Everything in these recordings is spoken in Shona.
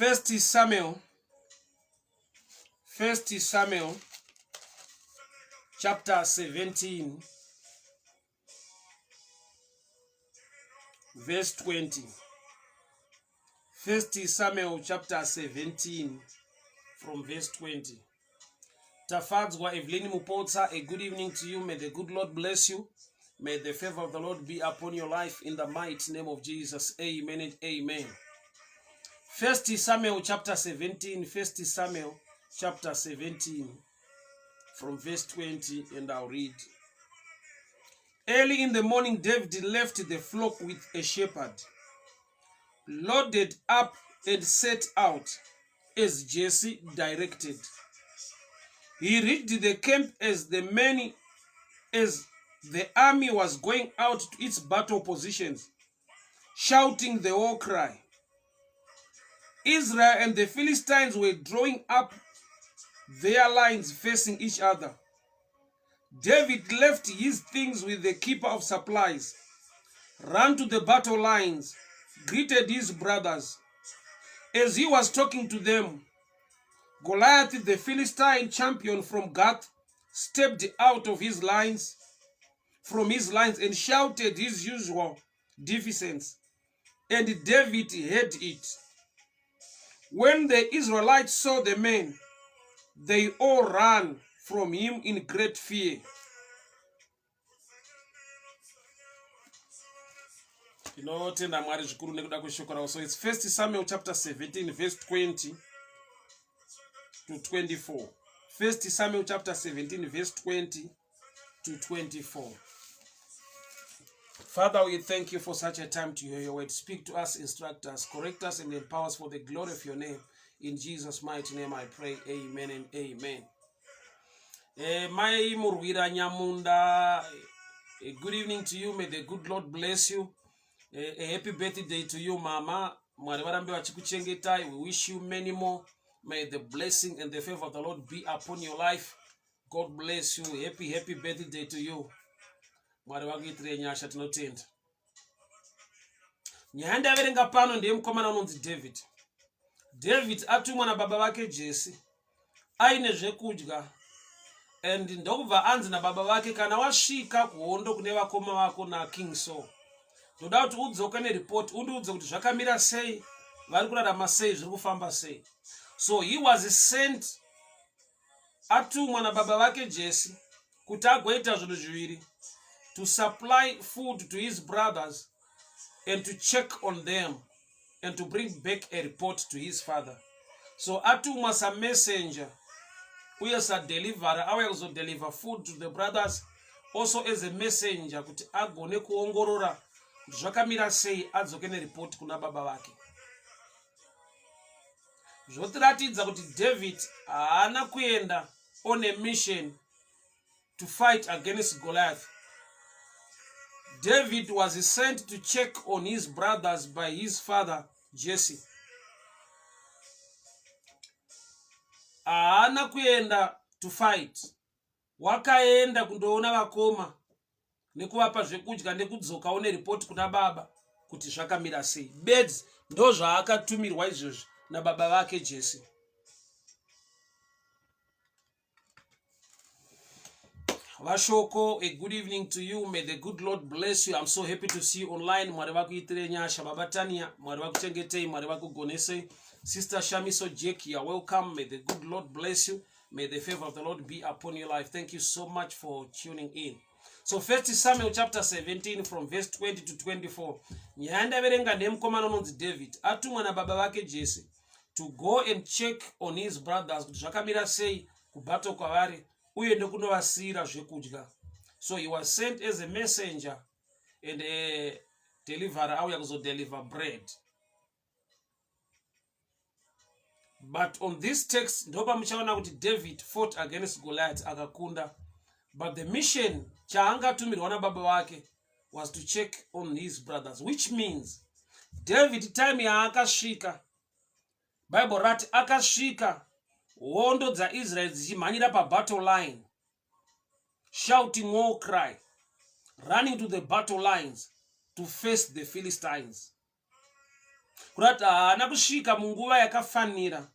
First Samuel chapter 17 verse 20. First Samuel chapter 17 from verse 20. Tafadzwa Evelyn Mupotsa, a good evening to you. May the good Lord bless you. May the favor of the Lord be upon your life in the mighty name of Jesus. Amen and amen. First Samuel chapter 17. First Samuel chapter 17 from verse 20, and I'll read. Early in the morning, David left the flock with a shepherd, loaded up and set out as Jesse directed. He reached the camp as the army was going out to its battle positions, shouting the war cry. Israel and the Philistines were drawing up their lines facing each other. David left his things with the keeper of supplies, ran to the battle lines, greeted his brothers. As he was talking to them, Goliath, the Philistine champion from Gath, stepped out of his lines, and shouted his usual defiance, and David heard it. When the Israelites saw the man, they all ran from him in great fear. So it's 1 Samuel chapter 17 verse 20 to 24. 1 Samuel chapter 17 verse 20 to 24. Father, we thank you for such a time to hear your word. Speak to us, instruct us, correct us, and empower us for the glory of your name. In Jesus' mighty name I pray. Amen and amen. My Murwira Nyamunda, good evening to you. May the good Lord bless you. A happy birthday to you, Mama. We wish you many more. May the blessing and the favor of the Lord be upon your life. God bless you. Happy birthday to you. Nyanda verenga pano ndiye mukomana unonzi David. David atumwa na baba wake Jesse aine zvekudya, and ndokubva anzi na baba wake, kana wasvika kuhondo kune vakoma vako na King Saul, toda kuti udzoke nereport undiudze kuti zvakamira sei, vari kurarama sei, zviri kufamba sei. So he was sent, atumwa na baba wake Jesse kuti agoita zvinhu zviviri: to supply food to his brothers and to check on them and to bring back a report to his father. So atumwa sa messenger uye sa deliverer auya kuzodeliver food to the brothers, also as a messenger kuti agone kuongorora zvakamira sei, adzoke nereport kuna baba vake. Zvotiratidza kuti David haana kuenda on a mission to fight against Goliath. David was sent to check on his brothers by his father Jesse. Haana kuenda to fight. Wakaenda kundoona vakoma nekuvapa zvekudya nekudzoka one report kuna baba kuti zvakamira sei. Beds ndo zvaakatumirwa izvozvi na baba vake Jesse. Vashoko, a good evening to you. May the good Lord bless you. I'm so happy to see you online. Mwari vakuitire nyasha, Baba Tania, Mwari vakuchengetei, Mwari vakugonesei. Sister Shamiso Jake, you are welcome. May the good Lord bless you. May the favor of the Lord be upon your life. Thank you so much for tuning in. So 1 Samuel chapter 17 from verse 20 to 24. Nyanda verenga nemukomana unonzi David atumwa na baba vake Jesse to go and check on his brothers kuti zvakamira sei kubattle kwavari uye nekunovasira zvekudya. So he was sent as a messenger and a deliverer auya kuzodeliver bread. But on this text ndopa muchaona kuti David fought against Goliath akakunda, but the mission chaangatumirwa na baba wake was to check on his brothers, which means David time yaakasvika, Bible rati akasvika hondo dza Israel dzichimhanyira pa battle line, shouting war cry, running to the battle lines to face the Philistines. kurati haana kusvika munguva yakafanira.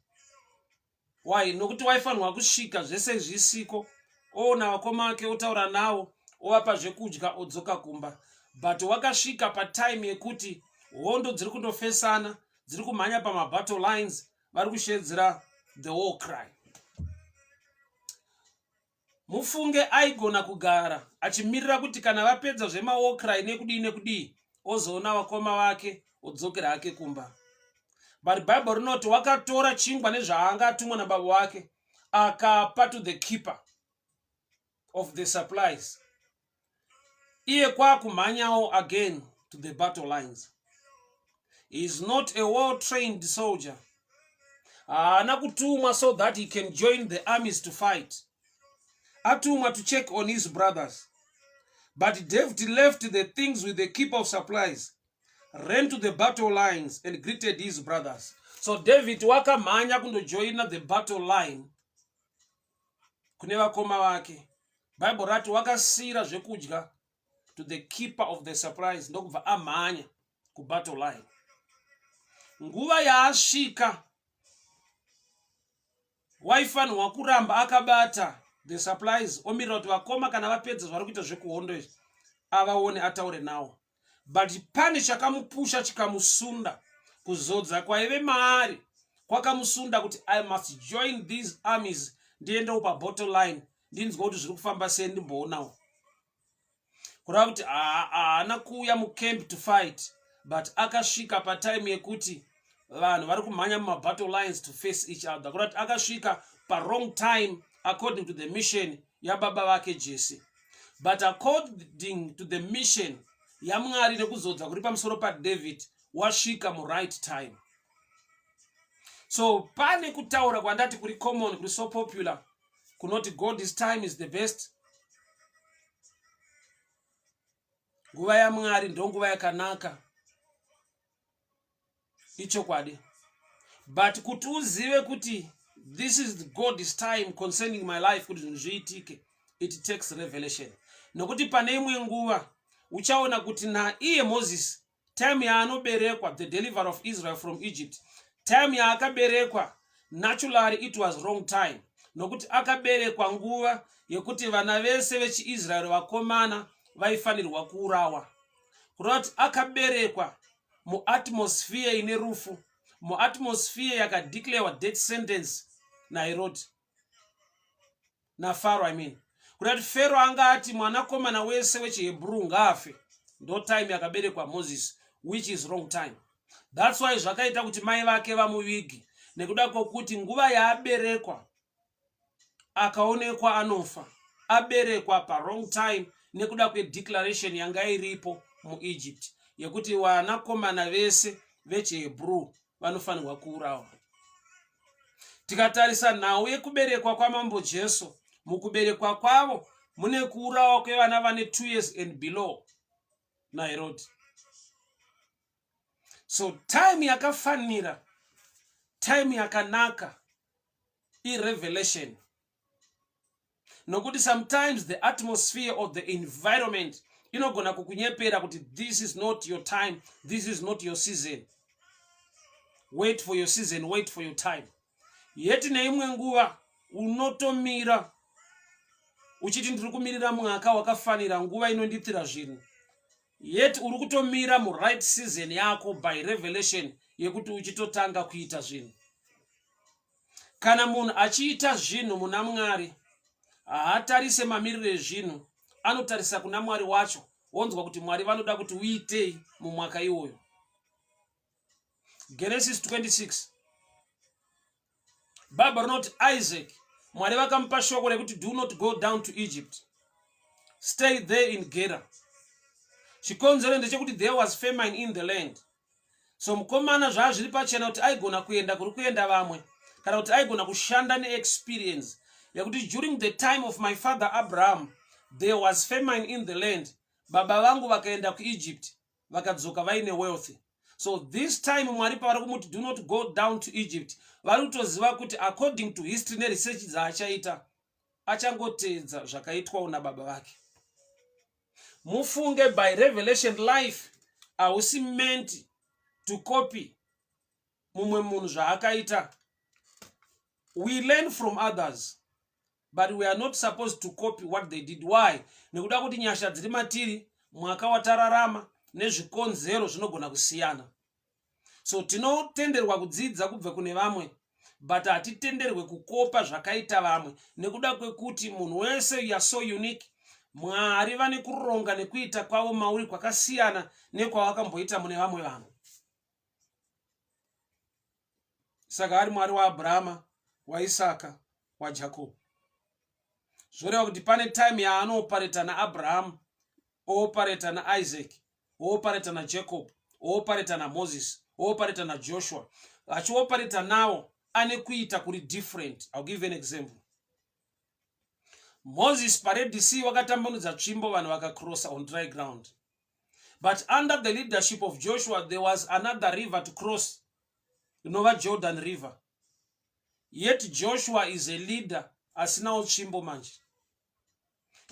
Why? Nokuti waifanirwa kusvika zvese zvisiko, oona vakoma vake, otaura navo, ovapa zvekudya, odzoka kumba. But wakasvika patime yekuti hondo dziri kundofesana, dziri kumhanya pamabattle lines, vari kushedzera the war cry. Mufunge aigona kugara achimirira kuti kana vapedza zvema-war cry nekudii ozoona vakoma vake odzokera hake kumba. But Bible rinoti wakatora chingwa nezvaanga atumwa nababa wake akapa to the keeper of the supplies. Iye kwakumhanyawo again to the battle lines. He is not a well-trained soldier. Haana kutumwa so that he can join the armies to fight. Atumwa to check on his brothers. But David left the things with the keeper of supplies, ran to the battle lines and greeted his brothers. So David wakamhanya kundojoina the battle line kune vakoma vake. Bible rati wakasira zvekudya to the keeper of the supplies, ndokubva amhanya ku battle line. Nguva yaasvika waifanirwa kuramba akabata the supplies, omirira kuti vakoma kana vapedza zvari kuita zvekuhondo izvi avaone ataure nawo. But pane chakamupusha chikamusunda, kuzodza kwaive maari kwakamusunda kuti I must join these armies, ndiendewo pabattle line ndinzwa kuti zviri kufamba sei ndimboonawo. Kureva kuti haana kuuya mucamp to fight, but akasvika patime yekuti vanhu vari kumhanya mumabattle lines to face each other. Kureva kuti akasvika wrong time according to the mission yababa vake Jesse, but according to the mission yaMwari nekuzodza kuri pamusoro paDavid wasvika right time. So pane kutaura kwandati kuri common, kuri so popular, kunoti God's time is the best. Nguva yaMwari ndo nguva yakanaka, ichokwadi. But kuti uzive kuti this is God's time concerning my life, kuti zviitike, it takes revelation. Nokuti pane imwe nguva uchaona kuti iye Moses, time yaanoberekwa, the deliverer of Israel from Egypt, time yaakaberekwa, naturally it was wrong time. Nokuti akaberekwa nguva yekuti vana vese vechiIsraeri vakomana vaifanirwa kuurawa. Kureva kuti akaberekwa muatmosphere ine rufu, muatmosphere yakadeclarewa death sentence naHerod naFaro. Kureva kuti Fero angati mwanakomana wese wechiHebrew ngaafe, ndo time yakaberekwa Moses, which is wrong time. That's why zvakaita kuti mai vake vamuvigi, nekuda kwokuti nguva yaaberekwa akaonekwa anofa, aberekwa wrong time nekuda kwedeclaration yanga iripo muEgypt yekuti vanakomana vese vechiHebrew vanofanirwa kuurawa. Tikatarisa nhau yekuberekwa kwamambo Jesu, mukuberekwa kwavo mune kuurawa kwevana vane 2 years and below naHerod. So time yakafanira, time yakanaka revelation. Nokuti sometimes the atmosphere of the environment inogona kukunyepera kuti this is not your time, this is not your season. Wait for your season, wait for your time. Yeti neimwe nguva unotomira uchiti ndiri kumirira mwaka wakafanira, nguva inonditira zvinhu. Yet uri kutomira right season yako by revelation yekuti uchitotanga kuita zvinhu. Kana munhu achiita zvinhu muna Mwari, haatarise mamiriro ezvinhu, anotarisa kuna Mwari wacho, wonzwa kuti Mwari vanoda kuti uitei mumwaka iwoyo. Genesis 26. Bible rinoti Isaac, Mwari vakamupa shoko rekuti do not go down to Egypt, stay there in Gerar. Chikonzero ndechekuti there was famine in the land. So mukomana zvazviri pachena kuti aigona kuenda kuri kuenda vamwe, kana kuti aigona kushanda neexperience yekuti during the time of my father Abraham there was famine in the land. Baba vangu vakaenda kuEgypt vakadzoka vaine wealth. So this time Mwari pavari kumuti do not go down to Egypt, vari kutoziva kuti according to history neresearch dzaachaita achangotedza zvakaitwawo nababa vake. Mufunge by revelation life hausi meant to copy mumwe munhu zvaakaita. We learn from others, but we are not supposed to copy what they did. Why? Nekuda kuti nyasha dziri matiri, mwaka watararama nezvikonzero zvinogona kusiyana. So tinotenderwa kudzidza kubva kune vamwe, but hatitenderwe kukopa zvakaita vamwe. Nekuda kwekuti munhu wese you are so unique. Mwari vane kuronga nekuita kwavo mauri kwakasiyana nekwavakamboita mune vamwe vanhu. Saka ari Mwari waAbrahama, waIsaka, waJacob. Zvoreva kuti pane time yaanopareta naAbraham, opareta naIsaac, opareta naJacob, opareta naMoses, opareta naJoshua. Achiopareta nawo ane kuita kuri different. I'll give you an example. Moses paRed Sea wakatambanudza tsvimbo vanhu vakacrossa on dry ground. But under the leadership of Joshua there was another river to cross, inova Jordan River. Yet Joshua is a leader asinawo tsvimbo manje.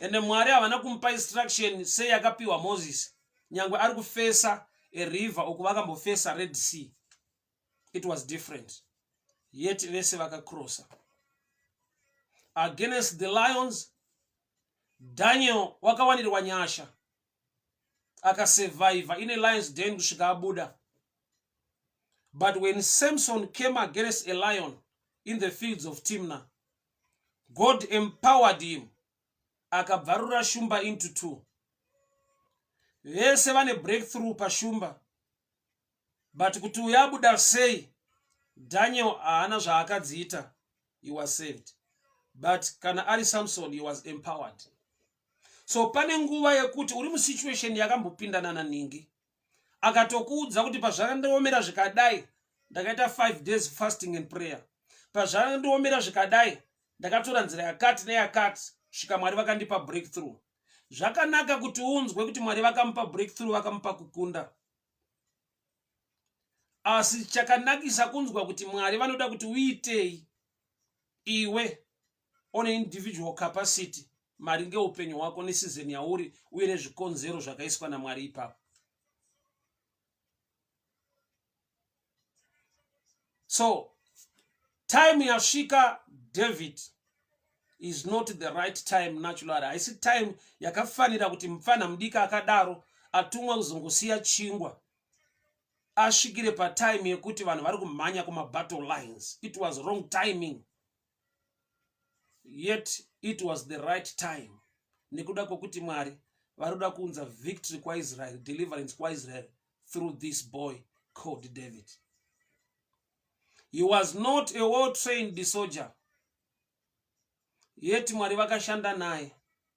Ende Mwari havana kumupa instruction sei yakapiwa Moses nyangwe ari kufesa a river uku vakambofesa Red Sea. It was different. Yet vese vakacrossa. Against the lions, Daniel wakawanirwa nyasha akasurvive in a lion's den kusvika abuda. But when Samson came against a lion in the fields of Timnah, God empowered him, akabvarura shumba into two. Vese vane breakthrough pashumba, but kuti uyabuda sei, Daniel haana zvaakadziita, he was saved. But kana ari Samson, he was empowered. So pane nguva yekuti uri musituation yakambopindana naningi, akatokuudza kuti pazvakandiomera zvikadai ndakaita 5 days fasting and prayer, pazvakandiomera zvikadai ndakatora nzira yakati neyakati, svika Mwari vakandipa breakthrough. Zvakanaka kuti unzwe kuti Mwari vakamupa breakthrough, vakamupa kukunda. Asi chakanakisa kunzwa kuti Mwari vanoda kuti uitei iwe on individual capacity maringe upenyu wako nesizeni yauri uye nezvikonzero zvakaiswa naMwari ipapo. So time yasvika David is not the right time naturally. Haisi time yakafanira kuti mfana mudika akadaro atumwa kuzongosiya chingwa asvikire patime yekuti vanhu vari kumhanya kuma battle lines. It was wrong timing. Yet it was the right time. Nekuda kwokuti Mwari varoda kuunza victory kwa Israel, deliverance kwa Israel through this boy called David. He was not a well-trained soldier. Yet Mwari vakashanda naye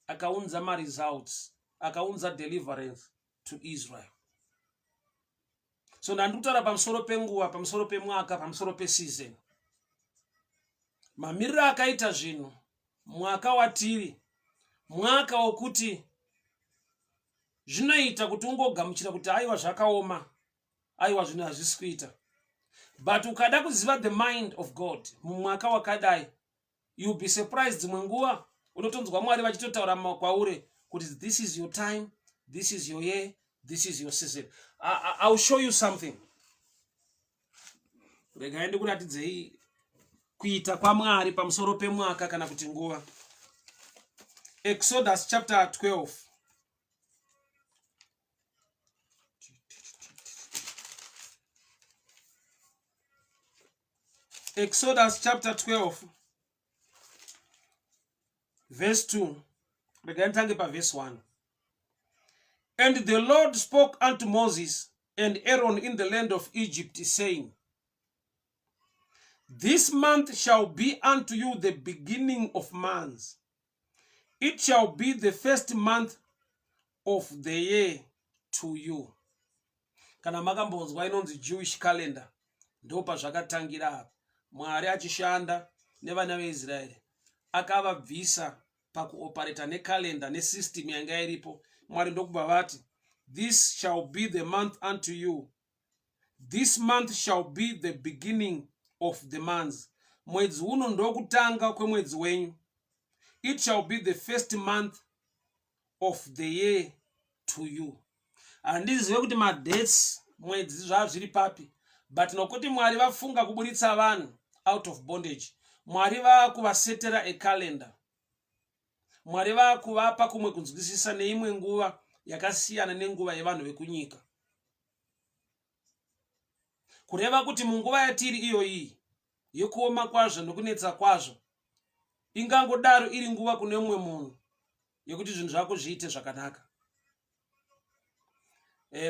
akaunza ma results, akaunza deliverance to Israel. So ndandikutaura pamusoro penguva, pamusoro pemwaka, pamusoro peseason. Mamiriro akaita zvinhu mwaka watiri, mwaka wokuti zvinoita kuti ungogamuchira kuti aiwa zvakaoma, aiwa zvinhu hazvisi kuita. But ukada kuziva the mind of God mumwaka wakadai, you'll be surprised. Dzimwe nguva unotonzwa Mwari vachitotaura kwauri kuti this is your time, this is your year, this is your season. I'll show you something. Regai ndikuratidzei kuita kwaMwari pamusoro pemwaka kana kuti nguva. Exodus chapter 12. Exodus chapter 12 verse 2. Regai nditange pa verse 1. And the Lord spoke unto Moses and Aaron in the land of Egypt, saying, This month shall be unto you the beginning of months. It shall be the first month of the year to you. Kana makambonzwa inonzi Jewish calendar, ndo pazvakatangira apa. Mwari achishanda nevana veIsraeri akavabvisa pakuoperata nekalenda nesystem yanga iripo. Mwari ndokubva vati, This shall be the month unto you. This month shall be the beginning of the months. Mwedzi uno ndokutanga kwemwedzi wenyu. It shall be the first month of the year to you. Handizive kuti madates mwedzi zvazviri papi, but nokuti Mwari vafunga kuburitsa vanhu out of bondage, Mwari vakuvasetera ecalendar, Mwari vakuvapa kumwe kunzwisisa neimwe nguva yakasiyana nenguva yevanhu vekunyika, kureva kuti munguva yatiri iyoyi yekuoma kwazvo nokunetsa kwazvo, ingangodaro iri nguva kune mumwe munhu yekuti zvinhu zvako zviite zvakanaka.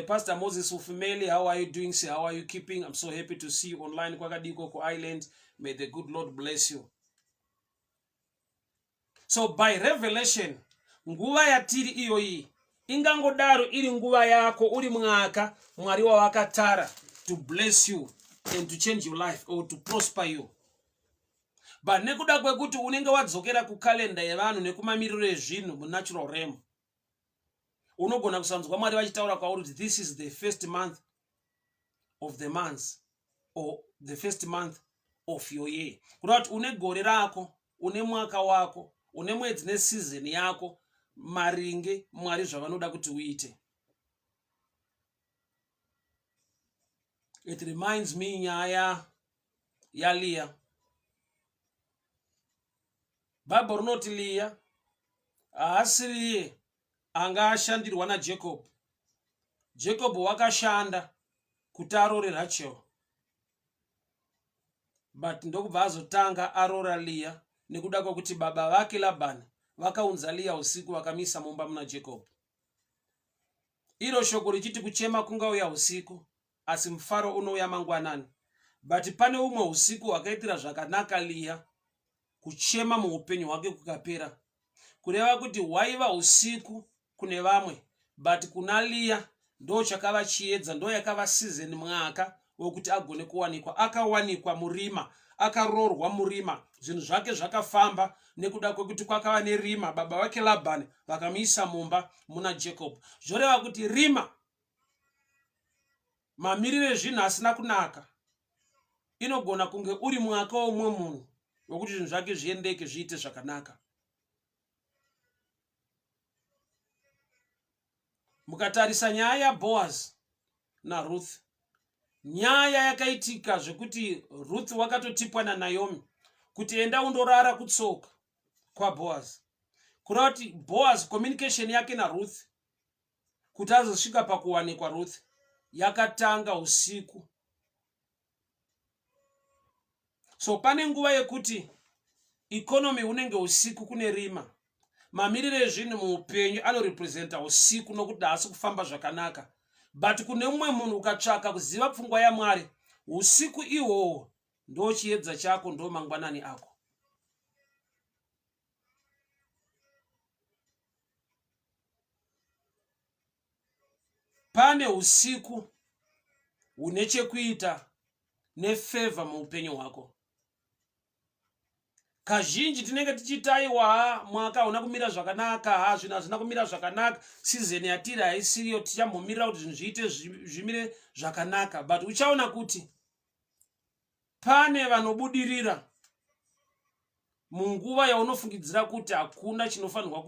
Pastor Moses Ufumeli, how are you doing? Say, how are you keeping? I'm so happy to see you online Kwakadiko Island. May the good Lord bless you. So by revelation, nguva yatiri iyoyi ingangodaro iri nguva yako uri mwaka Mwari wawakatara to bless you and to change your life or to prosper you. But nekuda kwekuti unenge wadzokera kukalenda yevanhu nekumamiriro ezvinhu munatural realm, unogona kusanzwa Mwari vachitaura kwauri kuti this is the first month of the months or the first month of your year. Kureva kuti une gore rako, une mwaka wako, une mwedzi neseason yako, maringe Mwari zvavanoda kuti uite. It reminds me nyaya ya Leah. Bible rinoti Leah haasiriye anga ashandirwa naJacob. Jacob wakashanda kuti arore Rachel, but ndokubva azotanga arora Leah nekuda kwekuti baba vake Labani vakaunza Leah usiku vakamisa mumba muna Jacob. Iro shoko richiti kuchema kungauya usiku asi mfaro unouya mangwanani, but pane umwe usiku wakaitira zvakanaka Leah, kuchema muupenyu hwake kukapera, kureva kuti waiva usiku kune vamwe, but kuna Leah ndo chakava chiedza, ndo yakava season mwaka wokuti agone kuwanikwa. Akawanikwa murima, akarorwa murima, zvinhu zvake zvakafamba nekuda kwekuti kwakava nerima. Baba vake Labani vakamuisa mumba muna Jacob. Zvoreva kuti rima, mamirire zvinhu asina kunaka, inogona kunge uri mwaka womumwe munhu wokuti zvinhu zvake zviendeke zviite zvakanaka. Mukatarisa nyaya yaBoaz naRuth, nyaya yakaitika zvekuti Ruth wakatotipwa naNaomi kuti enda undorara kutsoka kwaBoaz. Kureva kuti Boaz communication yake naRuth kuti azosvika pakuwanikwa Ruth yakatanga usiku. So pane nguva yekuti economy unenge usiku kune rima, mamirire ezvinhu muupenyu anorepresenta usiku nokuti haasi kufamba zvakanaka, but kune mumwe munhu ukatsvaka kuziva pfungwa yaMwari, usiku ihwohwo ndo chiedza chako, ndo mangwanani ako. Pane usiku une chekuita nefavor muupenyu hwako. Kazhinji tinenge tichitaiwa mwaka hauna kumira zvakanaka, zvinhu hazvina kumira zvakanaka, season yatiri haisiriyo, tichambomirira kuti zvinhu zviite zvimire zvakanaka. But uchaona kuti pane vanobudirira munguva yaunofungidzira kuti hakuna chinofanirwa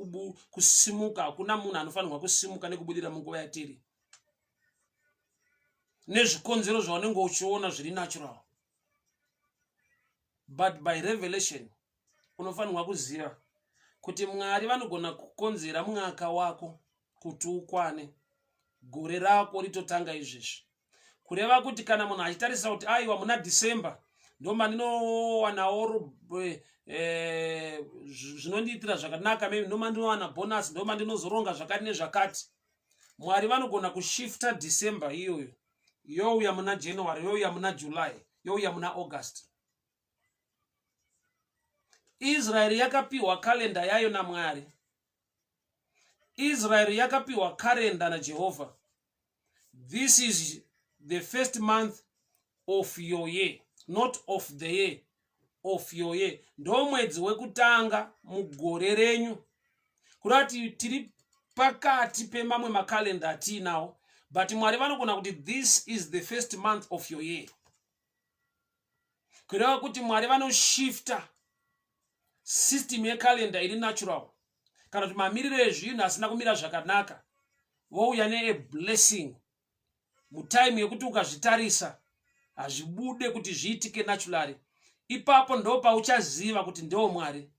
kusimuka, hakuna munhu anofanirwa kusimuka nekubudirira munguva yatiri, nezvikonzero zvaunenge uchiona zviri natural. But by revelation unofanirwa kuziva kuti Mwari vanogona kukonzera mwaka wako kuti ukwane, gore rako ritotanga izvezvi. Kureva kuti kana munhu achitarisa kuti aiwa muna December ndo mandinowanawo zvinondiitira zvakanaka, maybe ndo mandinowana bonus, ndo mandinozoronga zvakati nezvakati, Mwari vanogona kushifta December iyoyo youya muna January, youya muna July, youya muna August. Israel yakapiwa kalenda yayo naMwari. Israel yakapiwa kalenda naJehovha. This is the first month of your year, not of the year, of your year. Ndo mwedzi wekutanga mugore renyu. Kurati tiri pakati pemamwe makalenda atinawo, but Mwari vanogona kuti this is the first month of your year. Kureva kuti Mwari vanoshifta system yekalenda iri natural. Kana kuti mamiriro ezvinhu asina kumira zvakanaka, vouya neblessing mutime yekuti ukazvitarisa hazvibude kuti zviitike naturally. Ipapo ndo pauchaziva kuti ndo Mwari.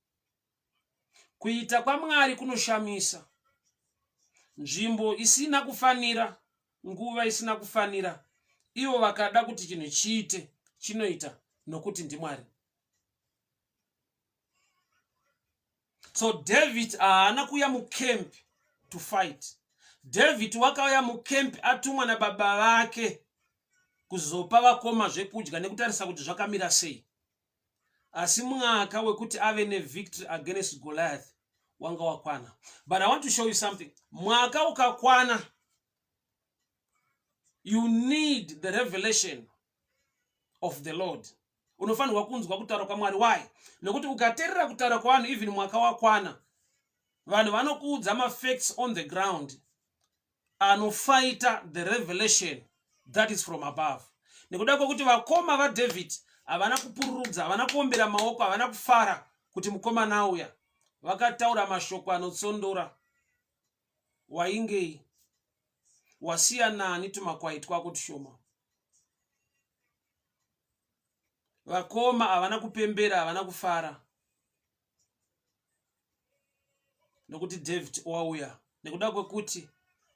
Kuita kwaMwari kunoshamisa. Nzvimbo isina kufanira, nguva isina kufanira, ivo vakada kuti chinhu chiite, chinoita nokuti ndiMwari. So David haana kuya mukemp to fight. David wakauya mukemp atumwa nababa vake kuzopa vakoma zvekudya nekutarisa kuti zvakamira sei. Asi mwaka wekuti ave nevictory against Goliath wanga wakwana. But I want to show you something. Mwaka ukakwana, you need the revelation of the Lord. Unofanirwa kunzwa kutaura kwaMwari. Why? Nekuti ukateerera kutaura kwavanhu even mwaka wakwana, vanhu vanokuudza facts on the ground anofighta the revelation that is from above. Nekuda kwekuti vakoma vaDavid havana kupururudza, havana kuombera maoko, havana kufara kuti mukomana auya. Vakataura mashoko anotsondora. Waingei? Wasiya nani tumakwai twako tushoma? Vakoma havana kupembera, havana kufara nokuti David wauya. Nekuda kwekuti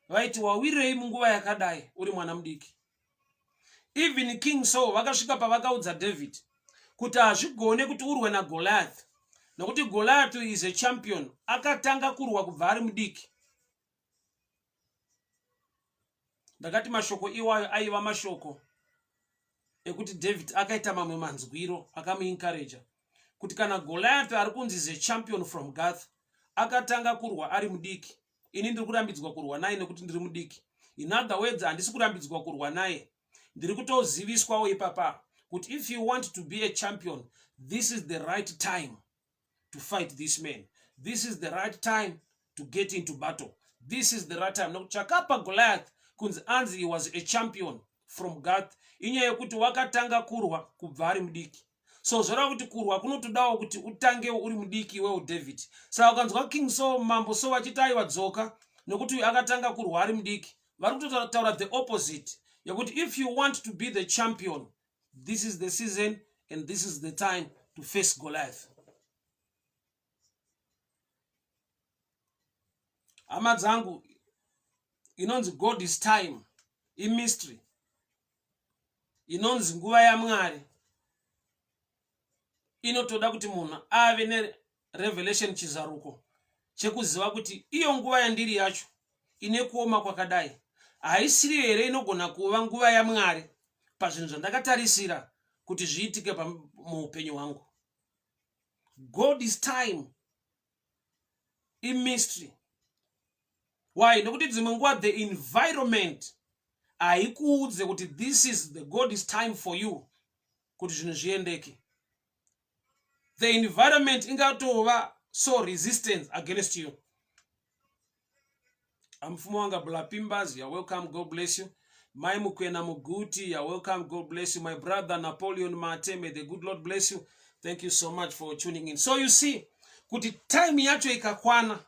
vaiti wawirei munguva yakadai uri mwana mudiki. Even King Saul vakasvika pavakaudza David kuti hazvigone kuti urwe naGoliath, nokuti Goliath is a champion. Akatanga kurwa kubva ari mudiki. Ndakati mashoko iwayo aiva mashoko ekuti David akaita mamwe manzwiro akamuencourage kuti kana Goliath ari kunzi is a champion from Gath, akatanga kurwa ari mudiki, ini ndiri kurambidzwa kurwa naye nekuti ndiri mudiki. In other words, handisi kurambidzwa kurwa naye, ndiri kutoziviswawo ipapa kuti if you want to be a champion, this is the right time to fight this man. This is the right time to get into battle. This is the right time. Nokuti chakapa Goliath kunzi anzi he was a champion from Gath, inyaya yekuti wakatanga kurwa kubva ari mudiki. So zvoreva kuti kurwa kunotodawo kuti utange uri mudiki wewo David. Saka ukanzwa King Saul mambo Saul achiti aiwa dzoka nokuti akatanga kurwa ari mudiki, vari kutotaura the opposite yekuti if you want to be the champion, this is the season and this is the time to face Goliath. Hama dzangu, inonzi God is time, mystery. Inonzi nguva yaMwari. Inotoda kuti munhu ave nerevelation, chizaruko chekuziva kuti iyo nguva yandiri yacho ine kuoma kwakadai haisiri here inogona kuva nguva yaMwari pazvinhu zvandakatarisira kuti zviitike muupenyu hwangu. God is time, mystery. Why? Nokuti dzimwe nguva the environment haikuudze kuti this is the God is time for you kuti zvinhu zviendeke. The environment ingatova so resistance against you. Amfumo wanga Blapimbas, you're welcome, God bless you. Mai Mukwena Muguti, you're welcome, God bless you. My brother Napoleon Mate, may the good Lord bless you. Thank you so much for tuning in. So you see, kuti time yacho ikakwana,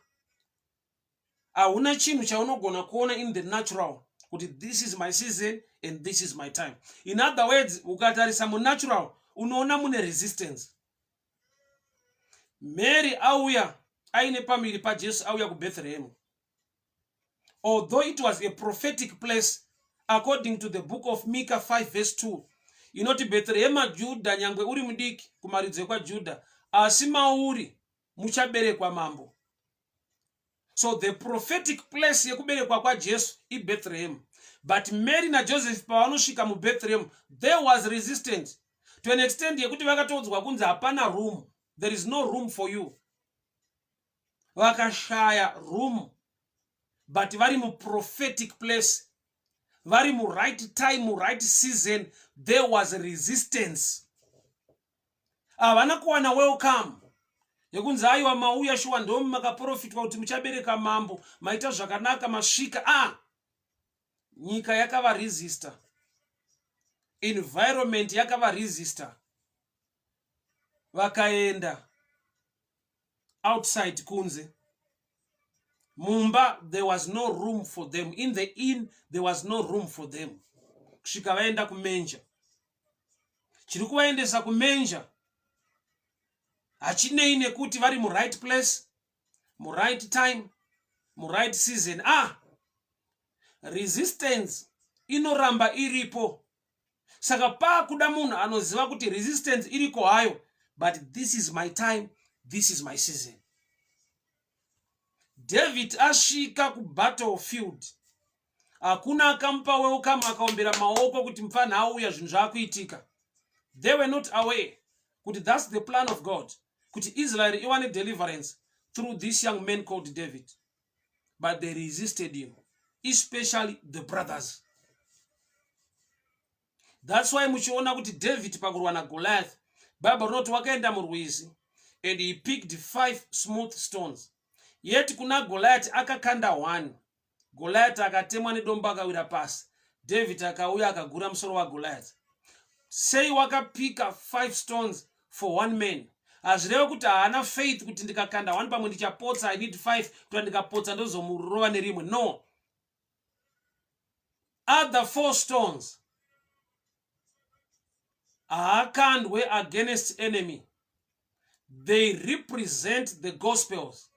hauna chinhu chaunogona kuona in the natural kuti this is my season and this is my time. In other words, ukatarisa mu natural unoona mune resistance. Mary auya aine pamiri pa Jesu auya ku Bethlehem. Although it was a prophetic place according to the book of Micah 5 verse 2. Inoti Bethlehem Juda nyangwe uri mudiki kumaridze kwa Juda, asi mauri muchaberekwa mambo. So the prophetic place yekuberekwa kwa Jesu I Bethlehem. But Mary na Joseph pavanosvika mu Bethlehem, there was resistance to an extent yekuti vakatodzwa kunzi hapana room. There is no room for you. Vakashaya room. But vari mu prophetic place, vari mu right time, mu right season, there was resistance. Havana kuwana welcome. Yekunzi aiwa mauya shuwa ndo makaprofitwa kuti muchabereka mambo, maita zvakanaka masvika. Nyika yakava resistor. Environment yakava resistor. Vakaenda outside kunze. Mumba, there was no room for them. In the inn, there was no room for them. Kusvika vaenda kumenja. chiri kuvaendesa kumenja hachinei nekuti vari mu right place, mu right time, mu right season. Resistance inoramba iripo. Saka pakuda munhu anoziva kuti resistance iriko hayo, but this is my time, this is my season. David asvika ku battlefield, hakuna akamupa welcome akaombera maoko kuti mfana auya zvinhu zvakuitika. They were not aware kuti that's the plan of God, kuti Israel iwane deliverance through this young man called David. But they resisted him, especially the brothers. That's why muchiona kuti David pakurwa na Goliath, Bible wrote wakaenda murwizi and he picked 5 smooth stones. Yet kuna Goliath akakanda 1. Goliath akatemwa nedombo akawira pasi. David akauya akagura musoro wa Goliath. Sei wakapika 5 stones for 1 man. Azvirevo kuti haana faith kuti ndikakanda 1 pamwe ndichapotsa, I need 5 kuti ndikapotsa ndozomurova nerimwe. No. Other 4 stones haakandwe against enemy. They represent the Gospels,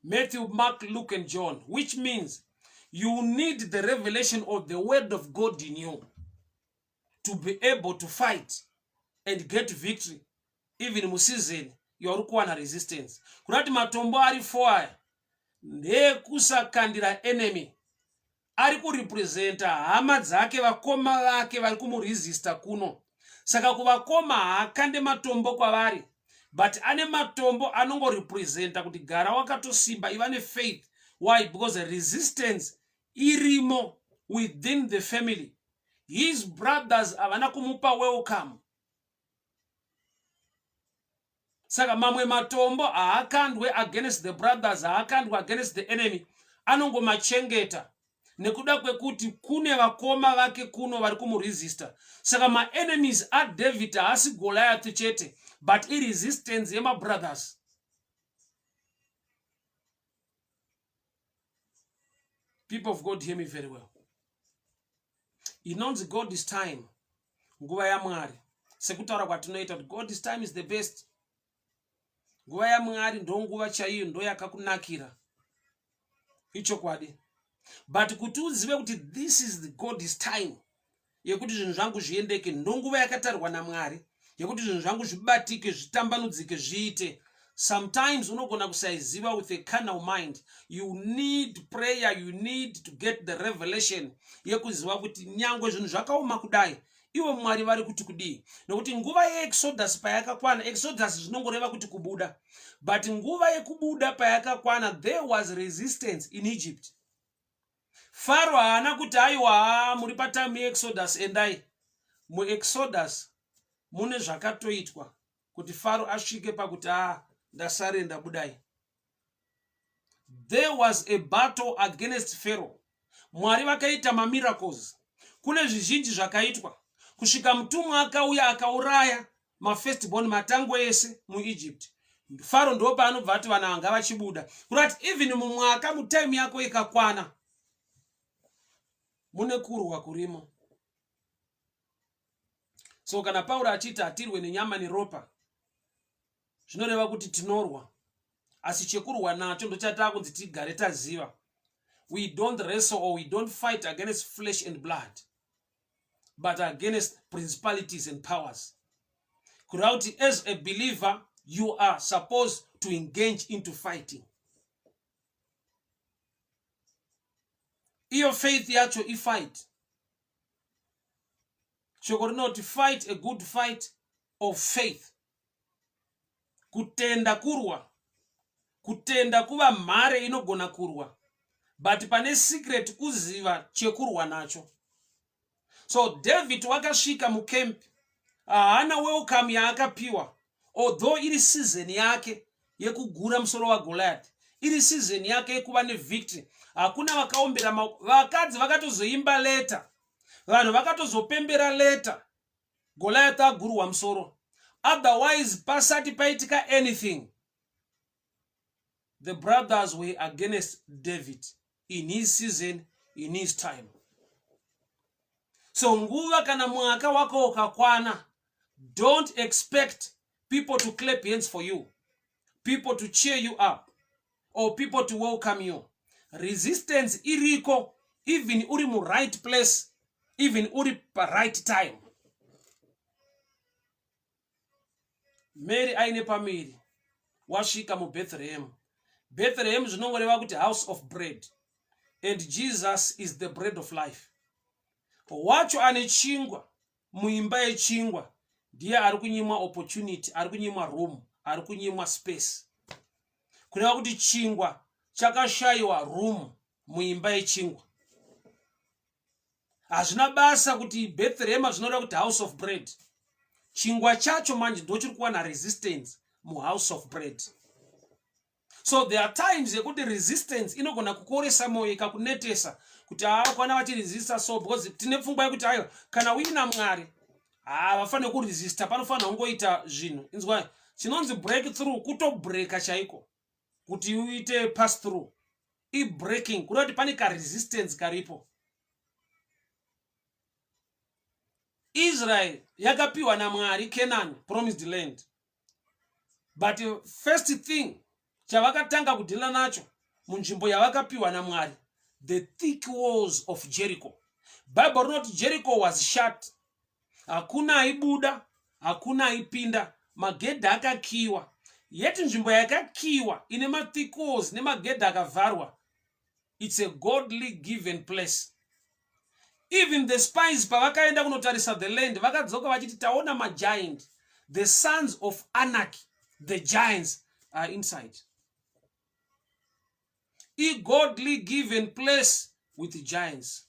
Matthew, Mark, Luke, and John, which means you need the revelation of the word of God in you to be able to fight and get victory, even in season you're kuwana resistance. Kurati matombo ari 4 ndekusakandira enemy, ari kurepresenta hama dzake vakoma vake vari kumuresista kuno. Saka kuvakoma haakande matombo kwavari, but ane matombo anongorepresenta kuti gara wakatosimba, ivane faith. Why? Because the resistance irimo within the family. His brothers havana kumupa welcome. Saka mamwe matombo haakandwe against the brothers, haakandwe against the enemy, anongomachengeta nekuda kwekuti kune vakoma vake kuno vari kumuresista. Saka ma enemies a David haasi Goliath chete, but resistance yema brothers. People of God, hear me very well. Inonzi God is time, nguva ya Mwari. Sekutaura kwatinoita kuti God is time is the best. Nguva ya Mwari ndo nguva chaiyo, ndo yakakunakira. Icho kwadi. But kuti uzive kuti this is the God is time, yekuti zvinhu zvangu zviendeke, ndo nguva yakatarwa naMwari, yekuti zvinhu zvangu zvibatike, zvitambanudzike, zviite. Sometimes unogona kusaiziva with a carnal mind. You need prayer, you need to get the revelation yekuziva kuti nyangwe zvinhu zvakaoma kudai, iwe Mwari vari kuti kudii. Nokuti nguva yeExodus payakakwana, Exodus zvinongoreva kuti kubuda, but nguva yekubuda payakakwana, there was resistance in Egypt. Pharaoh haana kuti aiwa muri patime yeExodus endai. Mu Exodus mune zvakatoitwa kuti Pharaoh asvike pakuti ndasarenda budai. There was a battle against Pharaoh. Mwari vakaita miracles. Kune zvizhinji zvakaitwa kusvika mutumwa akauya akauraya firstborn matango ese mu Egypt. Pharaoh ndo paanobva ati vana vanga vachibuda. Kurati even mumwaka mutime yako ikakwana, mune kurwa kurimo. So kana Pauro achiti atirwe nenyama neropa, zvinoreva kuti tinorwa, asi chekurwa nacho ndochataa kunzi tigare taziva. We don't wrestle or we don't fight against flesh and blood, but against principalities and powers. Kurauti, as a believer, you are supposed to engage into fighting. Iyo faith yacho ifight. Chokorino to fight a good fight of faith. Kutenda kurwa. Kutenda kuva mhare inogona kurwa. But pane secret kuziva chekurwa nacho. So David wakashika mukemp. Haana welcome yaakapiwa. Although iri season yake yekugura musoro wa Goliath, iri season yake yekuva ne victory, hakuna vakaombera vakadzi vakatozoimba leta, vanhu vakatozopembera leta, Goliath agurwa musoro. Otherwise pasati paitika anything, the brothers were against David in his season, in his time. So nguva kana mwaka wako ukakwana, Don't expect people to clap hands for you, people to cheer you up, or people to welcome you. Resistance iriko, even uri mu right place, even uri pa right time. Mary aine pamiri wasvika mu Bethlehem. Bethlehem zvinongoreva kuti house of bread, and Jesus is the bread of life. Wacho ane chingwa muimba yechingwa ndiye ari kunyimwa opportunity, ari kunyimwa room, ari kunyimwa space. Kureva kuti chingwa chakashayiwa room muimba yechingwa. Hazvina basa kuti Bethlehem zvinoda kuti house of bread. Chingwa chacho manje ndochiri kuwana resistance mu house of bread. So there are times yekuti resistance inogona kukoresa moyo ikakunetesa kuti kwana vachiresista so because tine pfungwa yekuti ayo kana uina Mwari vafanira kuresista, panofanira kungoita zvinhu. Inzwai, chinonzi breakthrough kutobreaka chaiko kuti uite pass through. Breaking kureva kuti pane ka resistance karipo. Israel yakapiwa naMwari Canaan, promised land, but first thing chavakatanga kudhila nacho munzvimbo yavakapiwa naMwari, the thick walls of Jericho. Bible rinoti Jericho was shut, hakuna aibuda, hakuna aipinda, magedha akakiwa. Yet nzvimbo yakakiwa ine ma thick walls nemagedha akavharwa, it's a godly given place. Even the spies pavakaenda kunotarisa the land vakadzoka vachiti taona magiant, the sons of Anak, the giants are inside. A godly given place with the giants.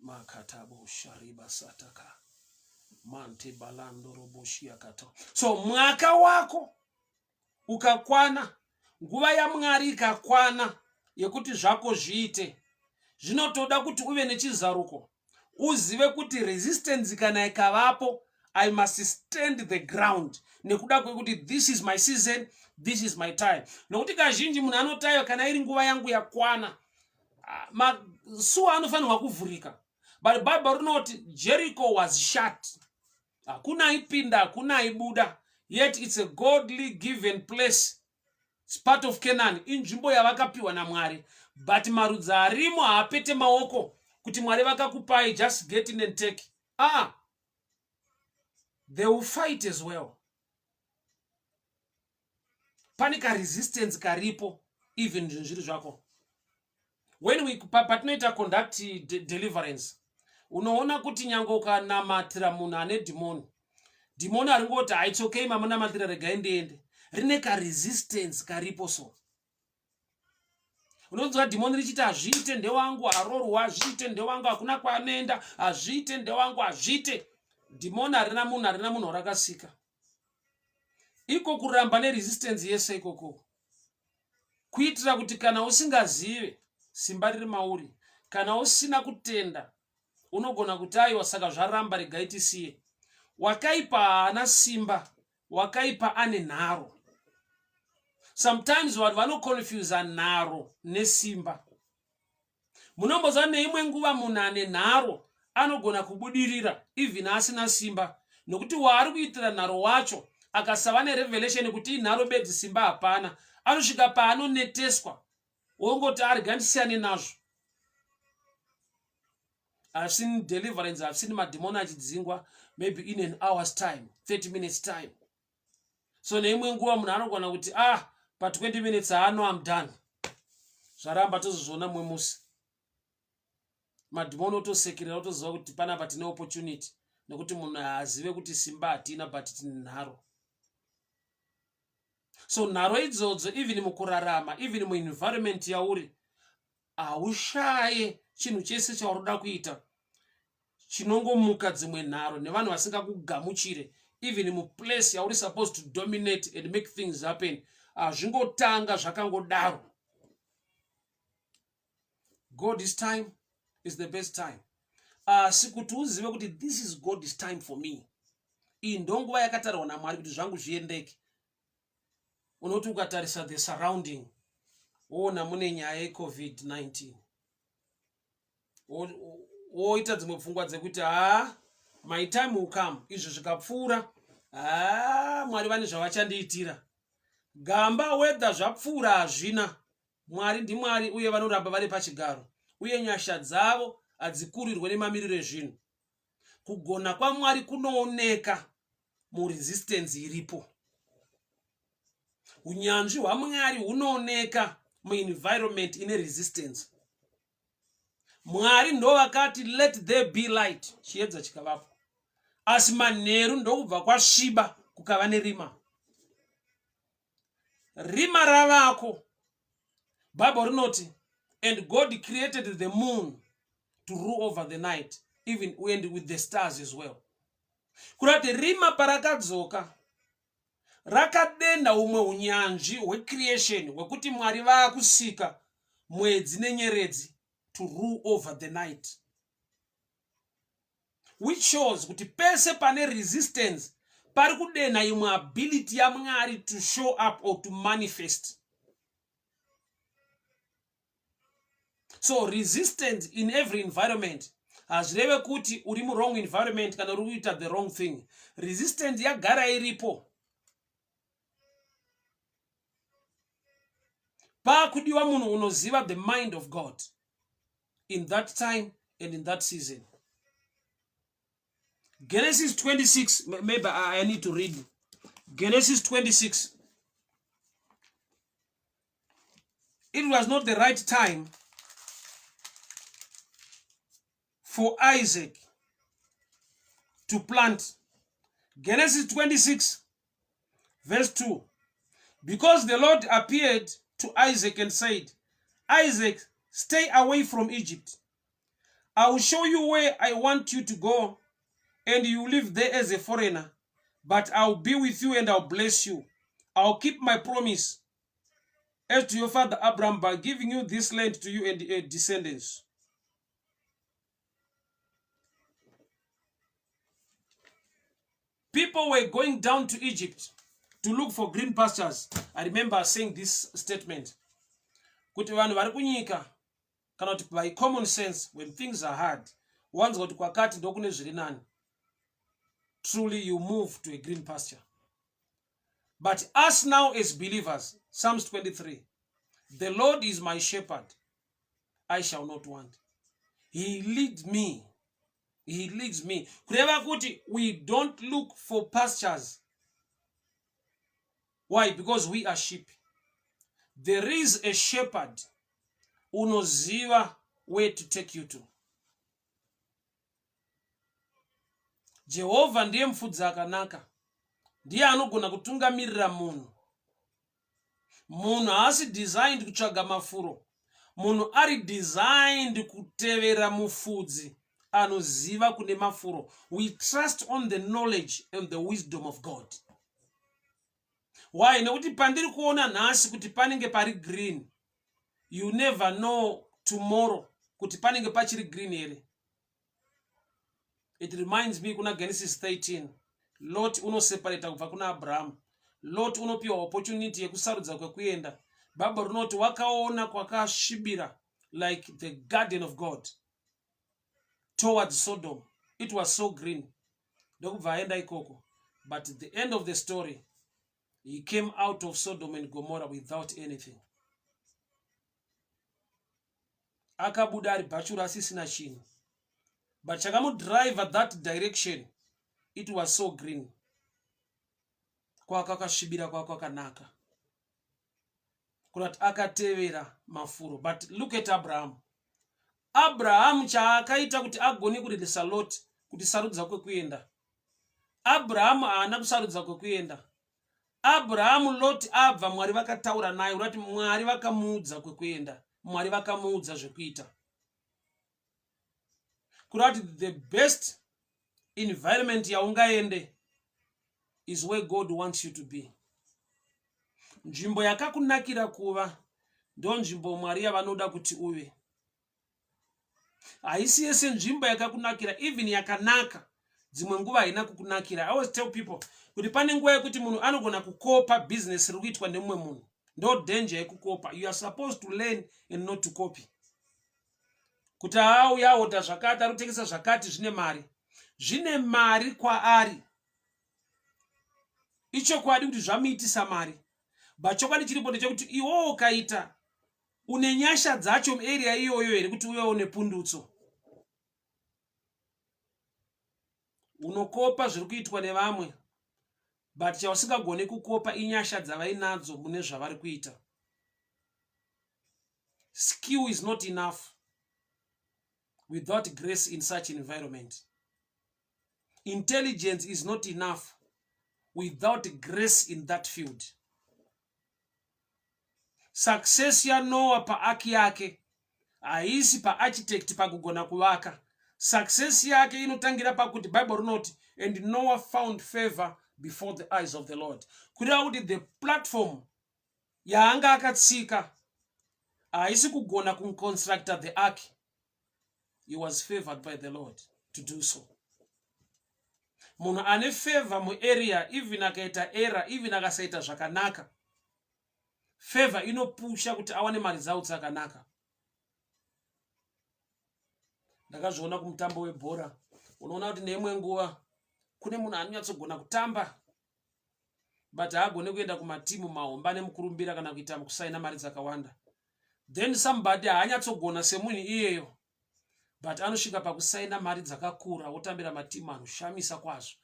Makatabo shariba sataka. Mante balando roboshia kato. So mwaka wako ukakwana, nguva ya Mwari ikakwana yekuti zvako zviite, zvinotoda kuti uve nechizaruko, uzive kuti resistance kana ikavapo, I must stand the ground nekuda kwekuti this is my season, this is my time. Nokuti kazhinji munhu anotayo kana iri nguva yangu yakwana, masuwa anofanirwa kuvhurika. But Bible rinoti Jericho was shut, hakuna aipinda, hakuna aibuda, yet it's a godly given place. It's part of Canaan, inzvimbo yavakapiwa naMwari, but marudzi arimo haapete maoko kuti Mwari vakakupai just get in and take. They will fight as well. Panika resistance karipo, even zviri zvako. When we patinoita conduct deliverance, unoona kuti nyange ukanamatira munhu ane demoni aringoti it's okay mamunamatira regai ndiende, rine ka resistance karipo. So unonzwa demoni richiti hazviite ndewangu, harorwa hazviite ndewangu, hakuna kwaanoenda, hazviite ndewangu, hazviite. Demoni harina munhu rakasika. Iko kuramba neresistance yese ikoko, kuitira kuti kana usingazive simba riri mauri, kana usina kutenda, unogona kuti aiwa saka zvaramba regai tisiye. Wakaipa haana simba, wakaipa ane nharo. Sometimes vanhu vanoconfuse nharo nesimba. Munombozva neimwe nguva munhu ane nharo anogona kubudirira even asina simba, nokuti waari kuitira nharo wacho akasava nerevelation kuti inharo bedzi simba hapana, anosvika paanoneteswa wongoti arega ndisiyane nazvo. I've seen deliverance, I've seen mademoni achidzingwa maybe in an hour's time, 30 minutes time. So neimwe nguva munhu anogona kuti pa 20 minutes I'm done. Zvaramba tozozviona mumwe musi. Mademoni otosekerera, otoziva kuti panapa tine opportunity, nekuti munhu azive kuti simba hatina but tine nharo. So nharo idzodzo even mukurarama, even muenvironment yauri, haushaye chinhu chese chauroda kuita chinongomuka dzimwe nharo nevanhu vasingakugamuchire, even muplace yauri supposed to dominate and make things happen. Zvingotanga zvakangodaro. God's time is the best time. Sikuti uzive kuti this is God's time for me. Iyi ndonguva yakatarwa naMwari kuti zvangu zviendeke. Unoti ukatarisa the surrounding, ona mune nyaya yeCovid-19. woita dzimwe pfungwa dzekuti my time will come, izvo zvikapfuura Mwari vane zvavachandiitira. Gamba whether zvapfuura hazvina, Mwari ndiMwari uye vanoramba vari pachigaro, uye nyasha dzavo hadzikurirwe nemamiriro ezvinhu. Kugona kwaMwari kunooneka muresistance iripo. Unyanzvi hwaMwari hunooneka muenvironment ine resistance. Mwari ndo vakati let there be light, chiedza chikavapo. Asi manheru ndokubva kwasviba kukava nerima. Rima ravako. Bible rinoti, and God created the moon to rule over the night, even with the stars as well. Kurati rima parakadzoka rakadenda umwe unyanzvi hwecreation hwekuti Mwari vaakusika mwedzi nenyeredzi to rule over the night, which shows kuti pese pane resistance pari kudena imwe ability yaMwari to show up or to manifest. So resistance in every environment hazvireve kuti uri wrong environment kana uri kuita the wrong thing. Resistance yagara iripo. Pakudiwa munhu unoziva the mind of God in that time and in that season. Genesis 26, maybe I need to read. Genesis 26. It was not the right time for Isaac to plant. Genesis 26, verse 2. Because the Lord appeared to Isaac and said, Isaac, stay away from Egypt. I will show you where I want you to go, and you live there as a foreigner. But I will be with you and I will bless you. I will keep my promise as to your father Abraham by giving you this land to you and your descendants. People were going down to Egypt to look for green pastures. I remember saying this statement. Kuti vanhu vari kunyika kana kuti by common sense, when things are hard, wanzwa kuti kwakati ndokune zviri nani, truly you move to a green pasture. But us now as believers, Psalms 23, the Lord is my shepherd, I shall not want. He leads me. He leads me. Kureva kuti we don't look for pastures. Why? Because we are sheep. There is a shepherd unoziva where to take you to. Jehovah ndiye mfudzi akanaka. Ndiye anogona kutungamirira munhu. Munhu haasi designed kutsvaga mafuro. Munhu ari designed kutevera mufudzi anoziva kune mafuro. We trust on the knowledge and the wisdom of God. Why? Nekuti pandiri kuona nhasi kuti panenge pari green, you never know tomorrow kuti panenge pachiri green here. It reminds me kuna Genesis 13. Lot unoseparata kubva kuna Abraham. Lot unopiwa opportunity yekusarudza kwekuenda. Bible rinoti wakaona kwakasvibira like the garden of God towards Sodom. It was so green. Ndokubva aenda ikoko. But at the end of the story, he came out of Sodom and Gomorrah without anything. Akabuda ari bachura asisina chinhu. But chakamudrive that direction, it was so green. Kwakakasvibira kwakakanaka. Kurati akatevera mafuro. But look at Abraham. Abraham chaakaita kuti agone kuredesa Lot kuti sarudza kwekuenda. Abraham haana kusarudza kwekuenda. Abraham Lot abva Mwari vakataura naye urati Mwari vakamuudza kwekuenda. Mwari vakamuudza zvekuita. Kurati the best environment yaungaende is where God wants you to be. Nzvimbo yakakunakira kuva ndo nzvimbo Mwari yavanoda kuti uve. Haisi yese nzvimbo yakakunakira, even yakanaka dzimwe nguva haina kukunakira. I always tell people kuti pane nguva yekuti munhu anogona kukopa business riri kuitwa nemumwe munhu. Ndo danger yekukopa. You are supposed to learn and not to copy. kuti auyaota zvakati ari kutengesa zvakati zvine mari kwaari. Ichokwadi kuti zvamuitisa mari, but chokwadi chiripo ndechekuti iwewo ukaita une nyasha dzacho muarea iyoyo here kuti uyewo nepundutso, unokopa zviri kuitwa nevamwe, but chausingagone kukopa inyasha dzavainadzo mune zvavari kuita. Skill is not enough without grace in such an environment. Intelligence is not enough without grace in that field. Success ya Noah pa aki yake haisi pa architect pa kugona kuvaka. Success yake inotangira pakuti Bible rinoti, and Noah found favor before the eyes of the Lord. Kureva kuti the platform yaanga akatsika haisi kugona kuconstructa the ark. He was favored by the Lord to do so. Munhu ane favor mu area, even akaita error, even akasaita zvakanaka, favor inopusha kuti awane mari dzawo dzakanaka. Ndakazviona kumutambo webhora, unoona kuti neimwe nguva kune munhu anonyatsogona kutamba but haagone kuenda kumatimu mahomba nemukurumbira kana kuita kusaina mari dzakawanda. Then somebody haanyatsogona semunhu iyeyo but anosvika pakusaina mari dzakakura otambira matimu anoshamisa kwazvo.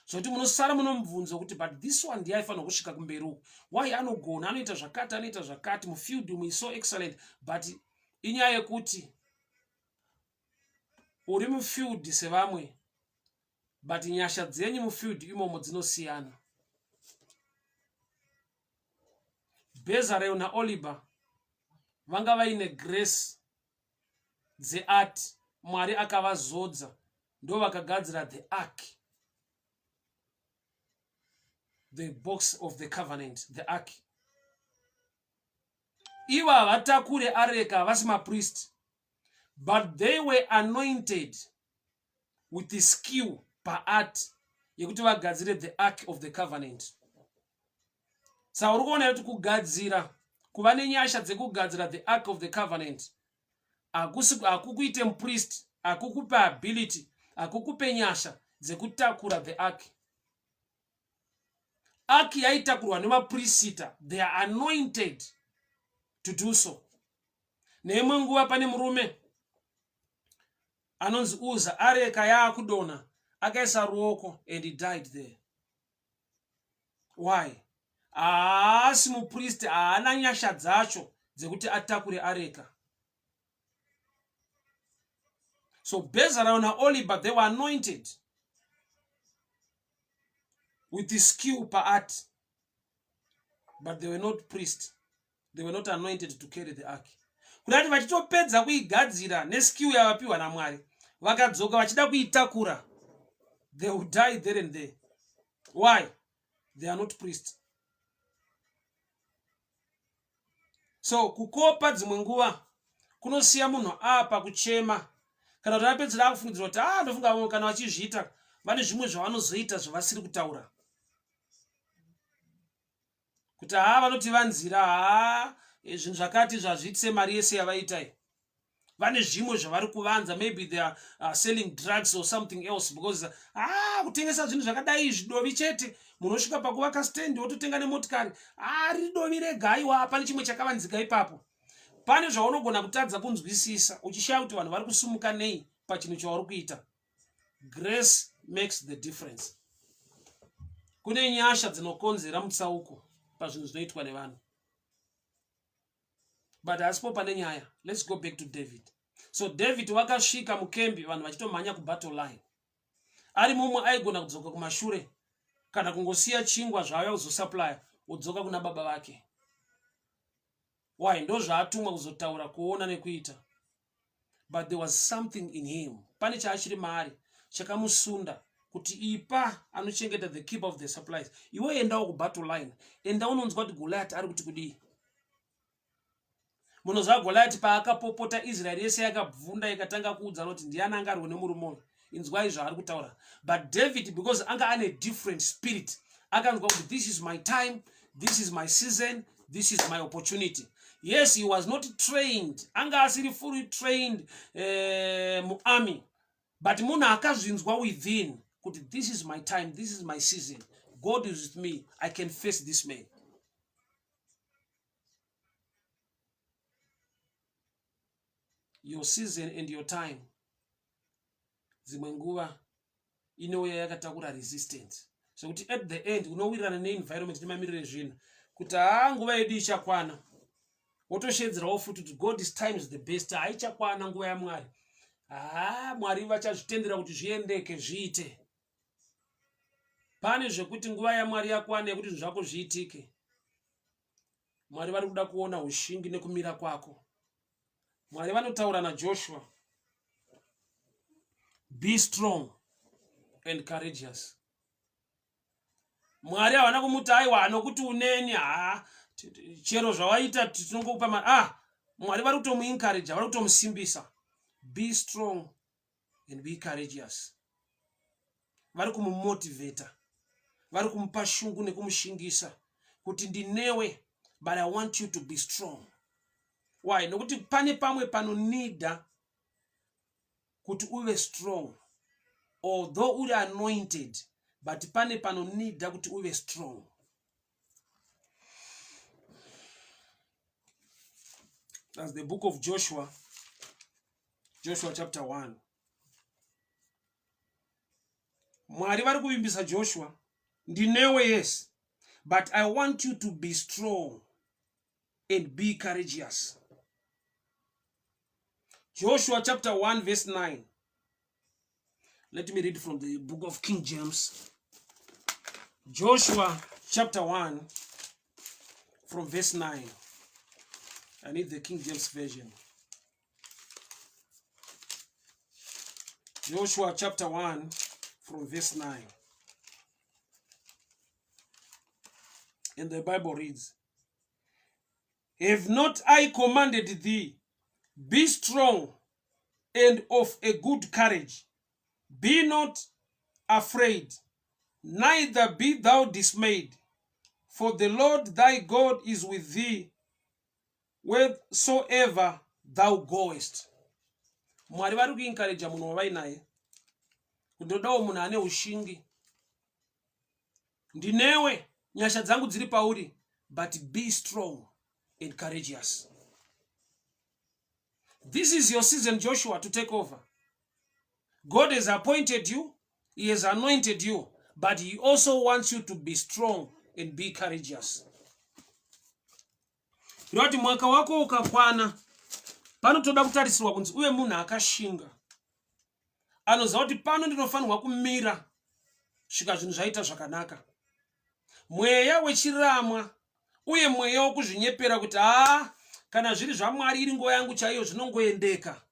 Zvoti munosara munomubvunzo kuti but this one ndiye aifanira kusvika kumberi uku. Why anogona, anoita zvakati mufield umu is so excellent, but inyaya yekuti uri mufield sevamwe but nyasha dzenyu mufield imomo dzinosiyana. Bezalel naOholiba vanga vaine grace dzeart, Mwari akavazodza ndo vakagadzira the ark, the box of the covenant, the ark. Ivo havatakure areka, havasi mapriest, but they were anointed with the skill paart yekuti vagadzire the ark of the covenant. Saka uri kuona kuti kugadzira, kuva nenyasha dzekugadzira the ark of the covenant hakukuite mupriest, hakukupe ability, hakukupe nyasha dzekutakura the ark. Ark yaitakurwa nemapriestita, they are anointed to do so. Neimwe nguva pane murume anonzi Uza, areka yaakudonha, akaisa ruoko and he died there. Why? Haasi mupriest, haana nyasha dzacho dzekuti atakure areka. So Bezalel naOholiba, they were anointed with the skill paart, but they were not priests. They were not anointed to carry the ark. Kudati vachitopedza kuigadzira neskill yavapiwa naMwari, vakadzoka vachida kuitakura, they will die there and there. Why? They are not priests. So kukopa dzimwe nguva kunosiya munhu apa kuchema, kana kuti apedzera akufungidzira kuti ndofunga kana vachizviita vane zvimwe zvavanozoita zvavasiri kutaura, kuti vanoti vanzira zvinhu zvakati zvazviitise mari yese yavaitai, vane zvimwe zvavari kuvanza, maybe they are selling drugs or something else, because kutengesa zvinhu zvakadai zvidovi chete, munosvika pakuvaka stand wototenga nemotikari, riri dovi regaiwa, pane chimwe chakavanzika ipapo. Pane zvaunogona kutadza kunzwisisa uchishaya kuti vanhu vari kusumuka nei pachinhu chauri kuita. Grace makes the difference. Kune nyasha dzinokonzera mutsauko pazvinhu zvinoitwa nevanhu, but hasipo pane nyaya. Let's go back to David. So David wakasvika mukembi, vanhu vachitomhanya kubattle line. Ari mumwe aigona kudzoka kumashure kana kungosiya chingwa zvauya kuzosupply udzoka kuna baba vake. Why? Ndo zvaatumwa kuzotaura, kuona nekuita. But there was something in him, pane chaachiri maari chakamusunda kuti ipa anochengeta the keeper of the supplies. Iwe endawo kubattle line, enda unonzwa kuti Goliath ari kuti kudii. Munozva Goliath paakapopota Israeli yese yakabvunda ikatanga kuudza kuti ndiani angarwe nemurume uyu, inzwai zvaari kutaura. But David, because anga ane different spirit, akanzwa kuti this is my time, this is my season, this is my opportunity. Yes, he was not trained. Anga asiri fully trained mu army. But muna akazvinzwa within. This is my time. This is my season. God is with me. I can face this man. Your season and your time. Dzimwe nguva inouya yakatakura resistance. So kuti at the end unowirirana neenvironment nemamirire zvinhu kuti nguva yedu ichakwana. Wotoshedzerawo futi kuti God's time is the best. Haichakwana nguva yaMwari. Mwari vachazvitendera kuti zviendeke zviite. Pane zvekuti nguva yaMwari yakwana yekuti zvinhu zvako zviitike. Mwari vari kuda kuona ushingi nekumira kwako. Mwari vanotaura naJoshua, be strong and courageous. Mwari havana kumuti aiwa nokuti uneni chero zvawaita tinongokupa mari. Mwari vari kutomuencourage, vari kutomusimbisa. Be strong and be courageous. Vari kumumotivata, vari kumupa shungu nekumushingisa kuti ndinewe, but I want you to be strong. Why? Nokuti pane pamwe panonida kuti uve strong. Although uri anointed, but pane panonida kuti uve strong. That's the book of Joshua. Joshua chapter 1. Mwari vari kuvimbisa Joshua, ndinewe yes, but I want you to be strong and be courageous. Joshua chapter 1 verse 9. Let me read from the book of King James. Joshua chapter 1 from verse 9. I need the King James version. Joshua chapter 1 from verse 9. And the Bible reads, have not I commanded thee, be strong and of a good courage. Be not afraid, neither be thou dismayed. For the Lord thy God is with thee wheresoever thou goest. Mwari vari kuencourage munhu wavainaye. Kundodawo munhu ane ushingi. Ndinewe, nyasha dzangu dziri pauri, but be strong and courageous. This is your season, Joshua, to take over. God has appointed you, he has anointed you, but he also wants you to be strong and be courageous. Kuti mwaka wako ukakwana, panotoda kutarisirwa kunzi uye munhu akashinga. Anoziva kuti pano ndinofanirwa kumira svika zvinhu zvaita zvakanaka. Mweya wechiramwa uye mweya wokuzvinyepera kuti kana zviri zvaMwari iri nguva yangu chaiyo zvinongoendeka.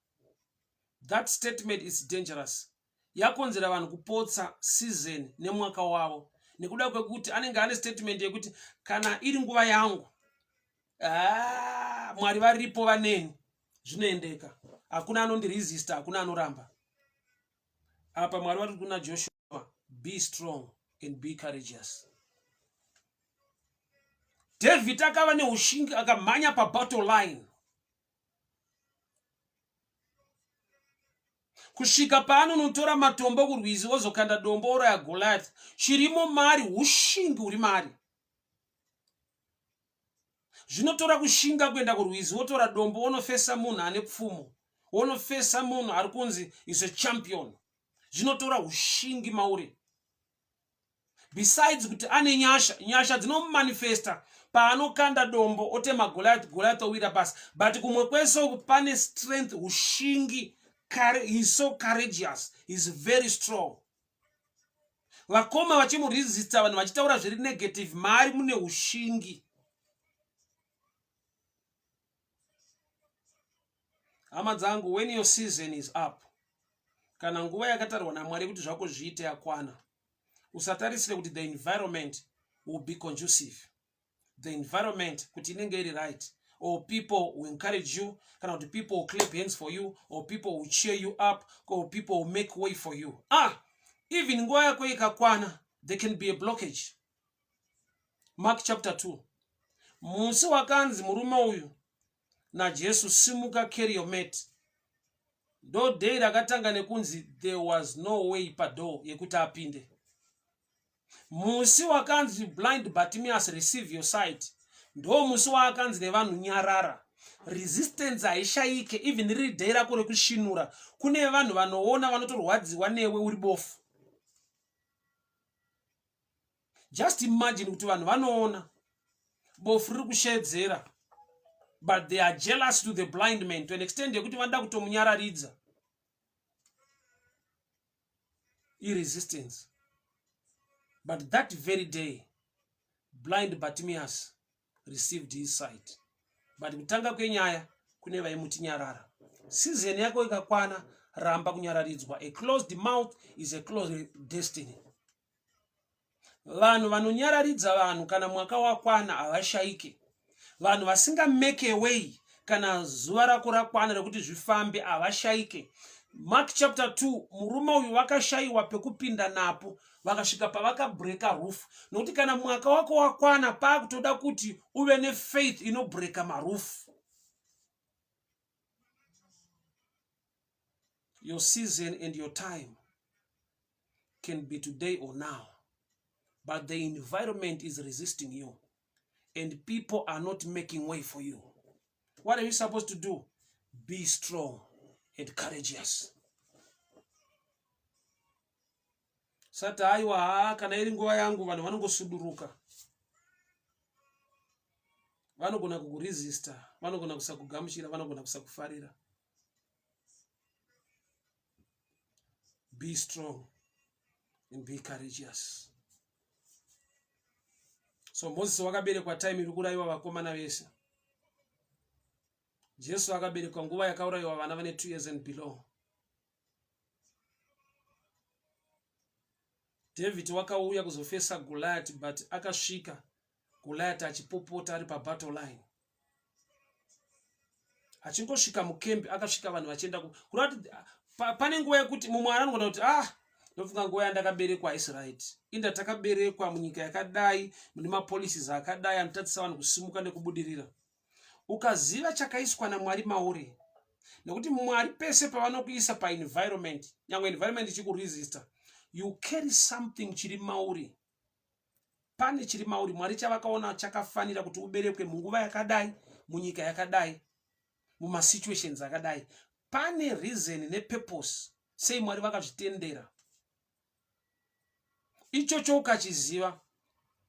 That statement is dangerous. Yakonzera vanhu kupotsa season nemwaka wavo. Nekuda kwekuti anenge ane statement yekuti kana iri nguva yangu, Mwari varipo vaneni, zvinoendeka. Hakuna anondiresista, hakuna anoramba. Apa Mwari vari kuna Joshua, be strong and be courageous. David akava neushingi akamhanya pabattle line. Kusvika paanonotora matombo kurwizi wozokanda dombo oroya Goliath. Chirimo mari, ushingi uri mari. Zvinotora kushinga kuenda kurwizi, wotora dombo, wonofesa munhu ane pfumo, wonofesa munhu ari kunzi is a champion. Zvinotora ushingi mauri. Besides kuti ane nyasha dzinomanifesta paanokanda dombo otema Goliath owira pasi. But kumwe kwese pane strength, ushingi. He's so courageous. He's very strong. Vakoma vachimuresista, vanhu vachitaura zviri negative, mari mune ushingi. Hama dzangu, when your season is up, kana nguva yakatarwa naMwari kuti zvako zviite yakwana, usatarisire kuti the environment will be conducive. The environment kuti inenge iri right, or people will encourage you, kana kuti people will clap hands for you, or people will cheer you up, or people will make way for you. Even nguva yako ikakwana, there can be a blockage. Mark chapter 2. Musi wakanzi murume uyu naJesu, simuka carry your mate. Ndo day rakatanga nekunzi there was no way pado yekuti apinde. Musi wakanzi blind Bartimaeus receive your sight. Ndo musi wakanzi nevanhu nyarara. Resistance haishaike even riri day rako rekushinura. Kune vanhu vanoona vanotorwadziwa newe uri bofu. Just imagine kuti vanhu vanoona bofu riri kushedzera, but they are jealous to the blind man to an extent yekuti vanoda kutomunyararidza. Resistance. But that very day, blind Bartimaeus received his sight. But kutanga kwenyaya kune vaimuti nyarara. Season yako ikakwana, ramba kunyararidzwa. A closed mouth is a closed destiny. Vanhu vanonyararidza vanhu kana mwaka wakwana havashaike. Vanhu vasinga make a way kana zuva rako rakwana rekuti zvifambe havashaike. Mark chapter 2, murume uyu vakashaiwa pekupinda napo, vakasvika pavakabreka roof. Nokuti kana mwaka wako wakwana pakutoda kuti uve nefaith inobreka maroof. Your season and your time can be today or now, but the environment is resisting you and people are not making way for you. What are you supposed to do? Be strong and courageous. Sata aiwa kana iri nguva yangu vanhu vanongosuduruka. Vanogona kukuresista, vanogona kusakugamuchira, vanogona kusakufarira. Be strong and be courageous. So Moses wakaberekwa time iri kuraiwa vakomana vese. Jesu akaberekwa nguva yakauraiwa vana vane 2 years and below. David wakauya kuzofesa Goliath, but akasvika Goliath achipopota ari pabattle line. Achingosvika mukembi akasvika vanhu vachienda kurati pane nguva yekuti mumwe anogona kuti ndofunga nguva yandakaberekwa Israel. Inda takaberekwa munyika yakadai, mune mapolicies akadai anotatisa vanhu kusimuka nekubudirira. Ukaziva chakaiswa naMwari mauri. Nekuti Mwari pese pavanokuisa paenvironment, nyangwe environment ichikuresista, you carry something chiri mauri. Pane chiri mauri, Mwari chavakaona chakafanira kuti uberekwe munguva yakadai, munyika yakadai, muma situations akadai. Pane reason ne purpose sei Mwari vakazvitendera. Ichocho ukachiziva,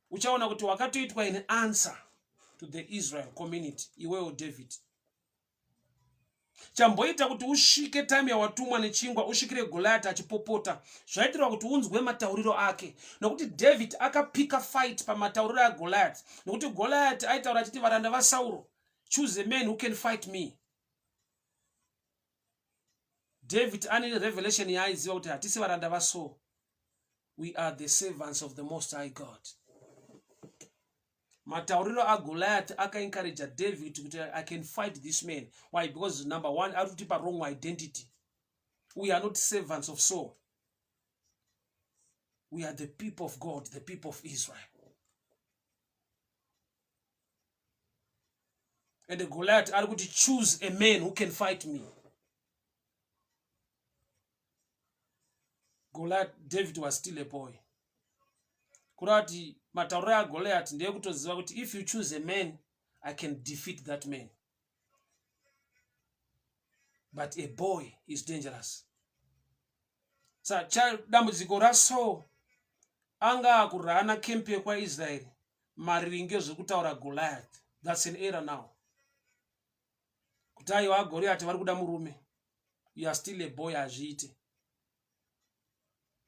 uchaona kuti wakatoitwa an answer to the Israel community, iwewe David. Chamboita kuti usvike time yawatumwa nechingwa usvikire Goliath achipopota, zvaitirwa kuti unzwe matauriro ake. Nokuti David akapika fight pamatauriro ya Goliath. Nokuti Goliath aitaura achiti varanda vaSauro, choose a man who can fight me. David ane revelation yaaiziva kuti hatisi varanda vaSauro. We are the servants of the Most High God. Matauriro a Goliath aka encourage David kuti I can fight this man. Why? Because number one, I have a wrong identity. We are not servants of Saul. We are the people of God, the people of Israel. And the Goliath are going to choose a man who can fight me. Goliath, David was still a boy. Kurati matauriro ya Goliath ndiye kutoziva kuti if you choose a man, I can defeat that man. But a boy is dangerous. Sa dambudziko raSaul anga kurana kempe kwa Israel maringe zvekutaura Goliath. That's an error now. Kuti aiwa Goliath vari kuda murume. You are still a boy azviite.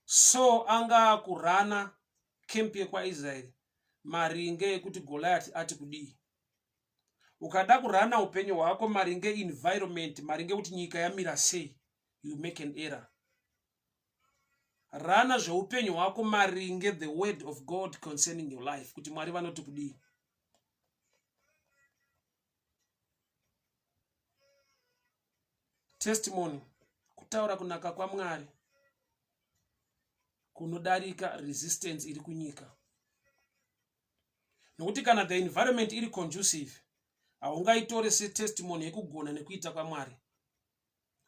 So anga kurana kempe kwa Israel maringe ekuti Goliath ati kudii. Ukada kurana upenyu hwako maringe environment, maringe kuti nyika yamira sei, you make an error. Rana zveupenyu hwako maringe the word of God concerning your life, kuti Mwari vanoti kudii. Testimony, kutaura kunaka kwaMwari kunodarika resistance iri kunyika. Nokuti kana the environment iri conducive, haungaitore setestimony yekugona nekuita kwaMwari.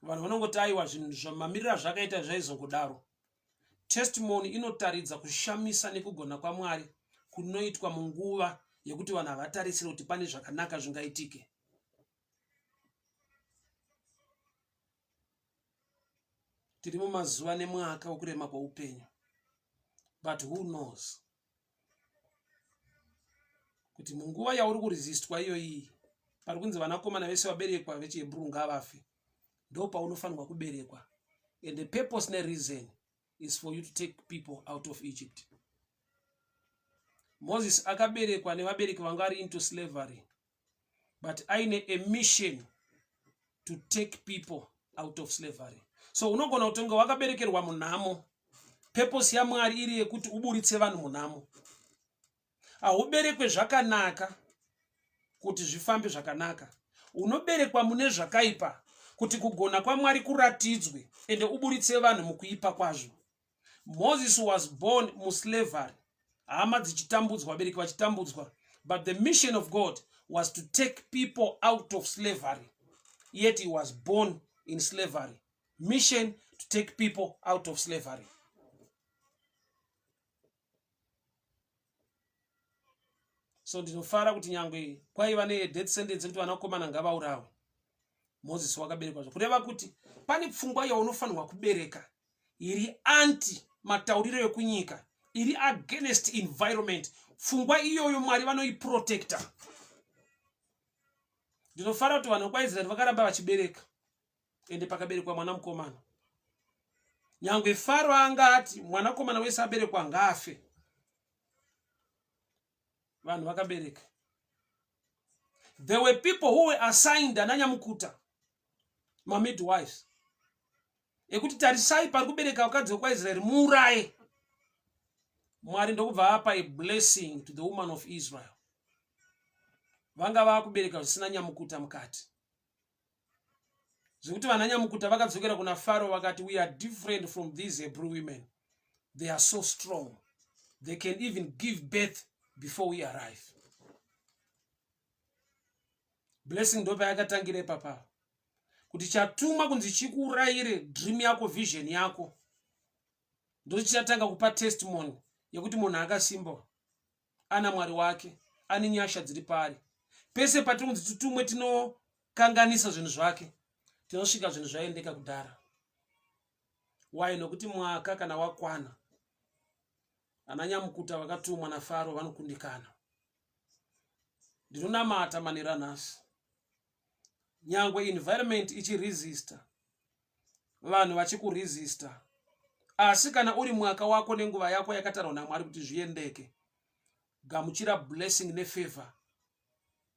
Vanhu vanongoti aiwa zvinhu zvamamirira zvakaita zvaizongodaro. Testimony inotaridza kushamisa nekugona kwaMwari kunoitwa munguva yekuti vanhu havatarisire kuti pane zvakanaka zvingaitike. Tiri mumazuva nemwaka wokurema kweupenyu. But who knows? Kuti munguva yauri kuresistwa iyoyi, pari kunzi vanakomana vese vaberekwa vechiHebrew ngavafe, ndo paunofanirwa kuberekwa. And the purpose and reason is for you to take people out of Egypt. Moses akaberekwa nevabereki vanga vari into slavery, but aine a mission to take people out of slavery. So unogona kutonga wakaberekerwa munhamo, purpose yaMwari iri yekuti uburitse vanhu munhamo. Hauberekwe zvakanaka kuti zvifambe zvakanaka. Unoberekwa mune zvakaipa kuti kugona kwaMwari kuratidzwe ende uburitse vanhu mukuipa kwazvo. Moses was born muslavery. Hama dzichitambudzwa, vabereki vachitambudzwa. But the mission of God was to take people out of slavery. Yet he was born in slavery. Mission to take people out of slavery. So ndinofara kuti nyangwe kwaiva nedeath sentence kuti vanakomana ngavaurawe, Moses wakaberekwa zvo. Kureva kuti pane pfungwa yaunofanirwa kubereka iri anti matauriro ekunyika, iri against environment. Pfungwa iyoyo Mwari vanoiprotecta. Ndinofara kuti vanhu kwaIsraeri vakaramba vachibereka, ende pakaberekwa mwana mukomana. Nyangwe Faro angati mwanakomana wese aberekwa ngafe, vanhu vakabereka. There were people who were assigned ananyamukuta, midwives, ekuti tarisai pari kubereka vakadzi vekwaIsraeri muuraye. Mwari ndokubva apa a blessing to the woman of Israel. Vanga vakubereka zvisina nyamukuta mukati. Zvekuti vananyamukuta vakadzokera kuna Faro vakati, we are different from these Hebrew women. They are so strong. They can even give birth before we arrive. Blessing ndopa yakatangire papa. Kuti chatuma kunzi chikuurayire dream yako, vision yako, ndo chichatanga kupa testimony yekuti munhu akasimba, ana Mwari wake, ane nyasha dziri pari. Pese patiri kunzi tutumwe tinokanganisa zvinhu zvake, tinosvika zvinhu zvaendeka kudhara. Why? Nokuti mwaka kana wakwana, ananyamukuta vakatumwa naFaro vanokundikana. Ndinonamata manera nhasi, nyangwe environment ichiresista, vanhu vachikuresista, asi kana uri mwaka wako nenguva yako yakatarwa naMwari kuti zviendeke, gamuchira blessing nefavor.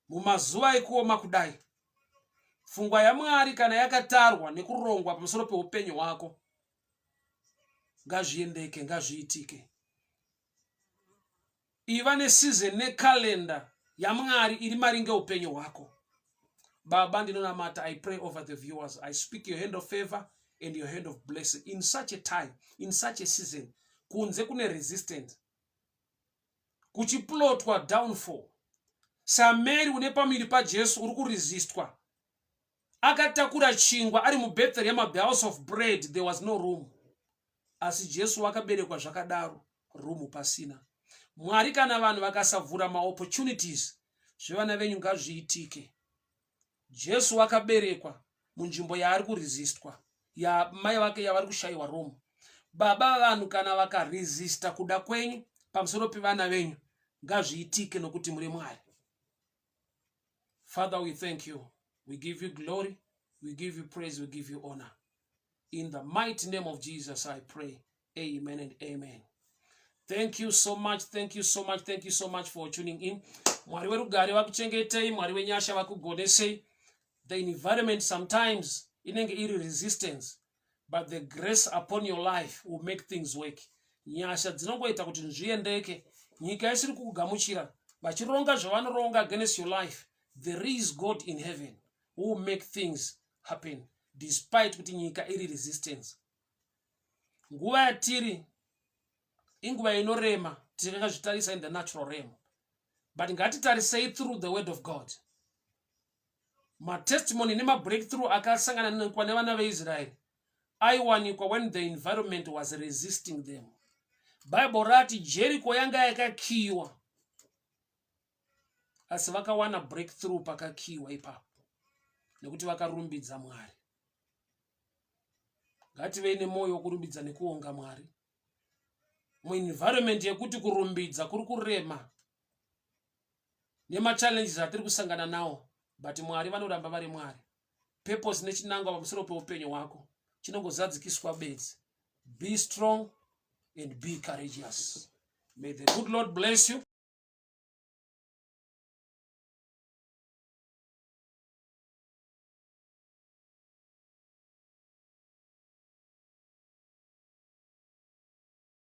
Mumazuva ekuoma kudai, pfungwa yaMwari kana yakatarwa nekurongwa pamusoro peupenyu hwako, ngazviendeke, ngazviitike. Iva neseason nekalenda yaMwari iri maringe upenyu hwako. Baba ndinonamata, I pray over the viewers. I speak your hand of favor and your hand of blessing in such a time, in such a season. Kunze kune resistance, kuchiplotwa downfall. Sameri une pamiri pa Jesu uri kuresistwa. Akatakura chingwa ari muBethlehem, the house of bread, there was no room. Asi Jesu wakaberekwa zvakadaro, room pasina. Mwari kana vanhu vakasavhura opportunities, zvevana venyu ngazviitike. Jesu wakaberekwa munzvimbo yaari kuresistwa, ya mai vake yavari kushayiwa room. Baba, vanhu kana vakaresista kuda kwenyu pamusoro pevana venyu, ngazviitike nokuti muri Mwari. Father, we thank you. We give you glory. We give you praise. We give you honor. In the mighty name of Jesus, I pray. Amen and amen. Thank you so much. Thank you so much. Thank you so much for tuning in. Mwari werugare vakuchengetei, Mwari wenyasha vakugonesei. The environment sometimes inenge iri resistance, but the grace upon your life will make things work. Nyasha dzinongoita kuti zviendeke. Nyika isiri kukugamuchira, vachironga zvavanoronga against your life. There is God in heaven who will make things happen despite kuti nyika iri resistance. Nguva yatiri inguva inorema, tikangazvitarisa in the natural realm. But ngatitarisei through the word of God. matestimony nemabreakthrough akasangana nevana veIsraeri aiwanikwa when the environment was resisting them. Bible rati Jericho yanga yakakiwa, asi vakawana breakthrough pakakiwa ipapo nekuti vakarumbidza Mwari. Ngative nemoyo wokurumbidza nekuonga Mwari muenvironment yekuti kurumbidza kuri kurema nemachallenges atiri kusangana nawo, but Mwari vanoramba vari Mwari. Purpose nechinangwa pamusoro peupenyu hwako chinongozadzikiswa bedzi. Be strong and be courageous. May the good Lord bless you.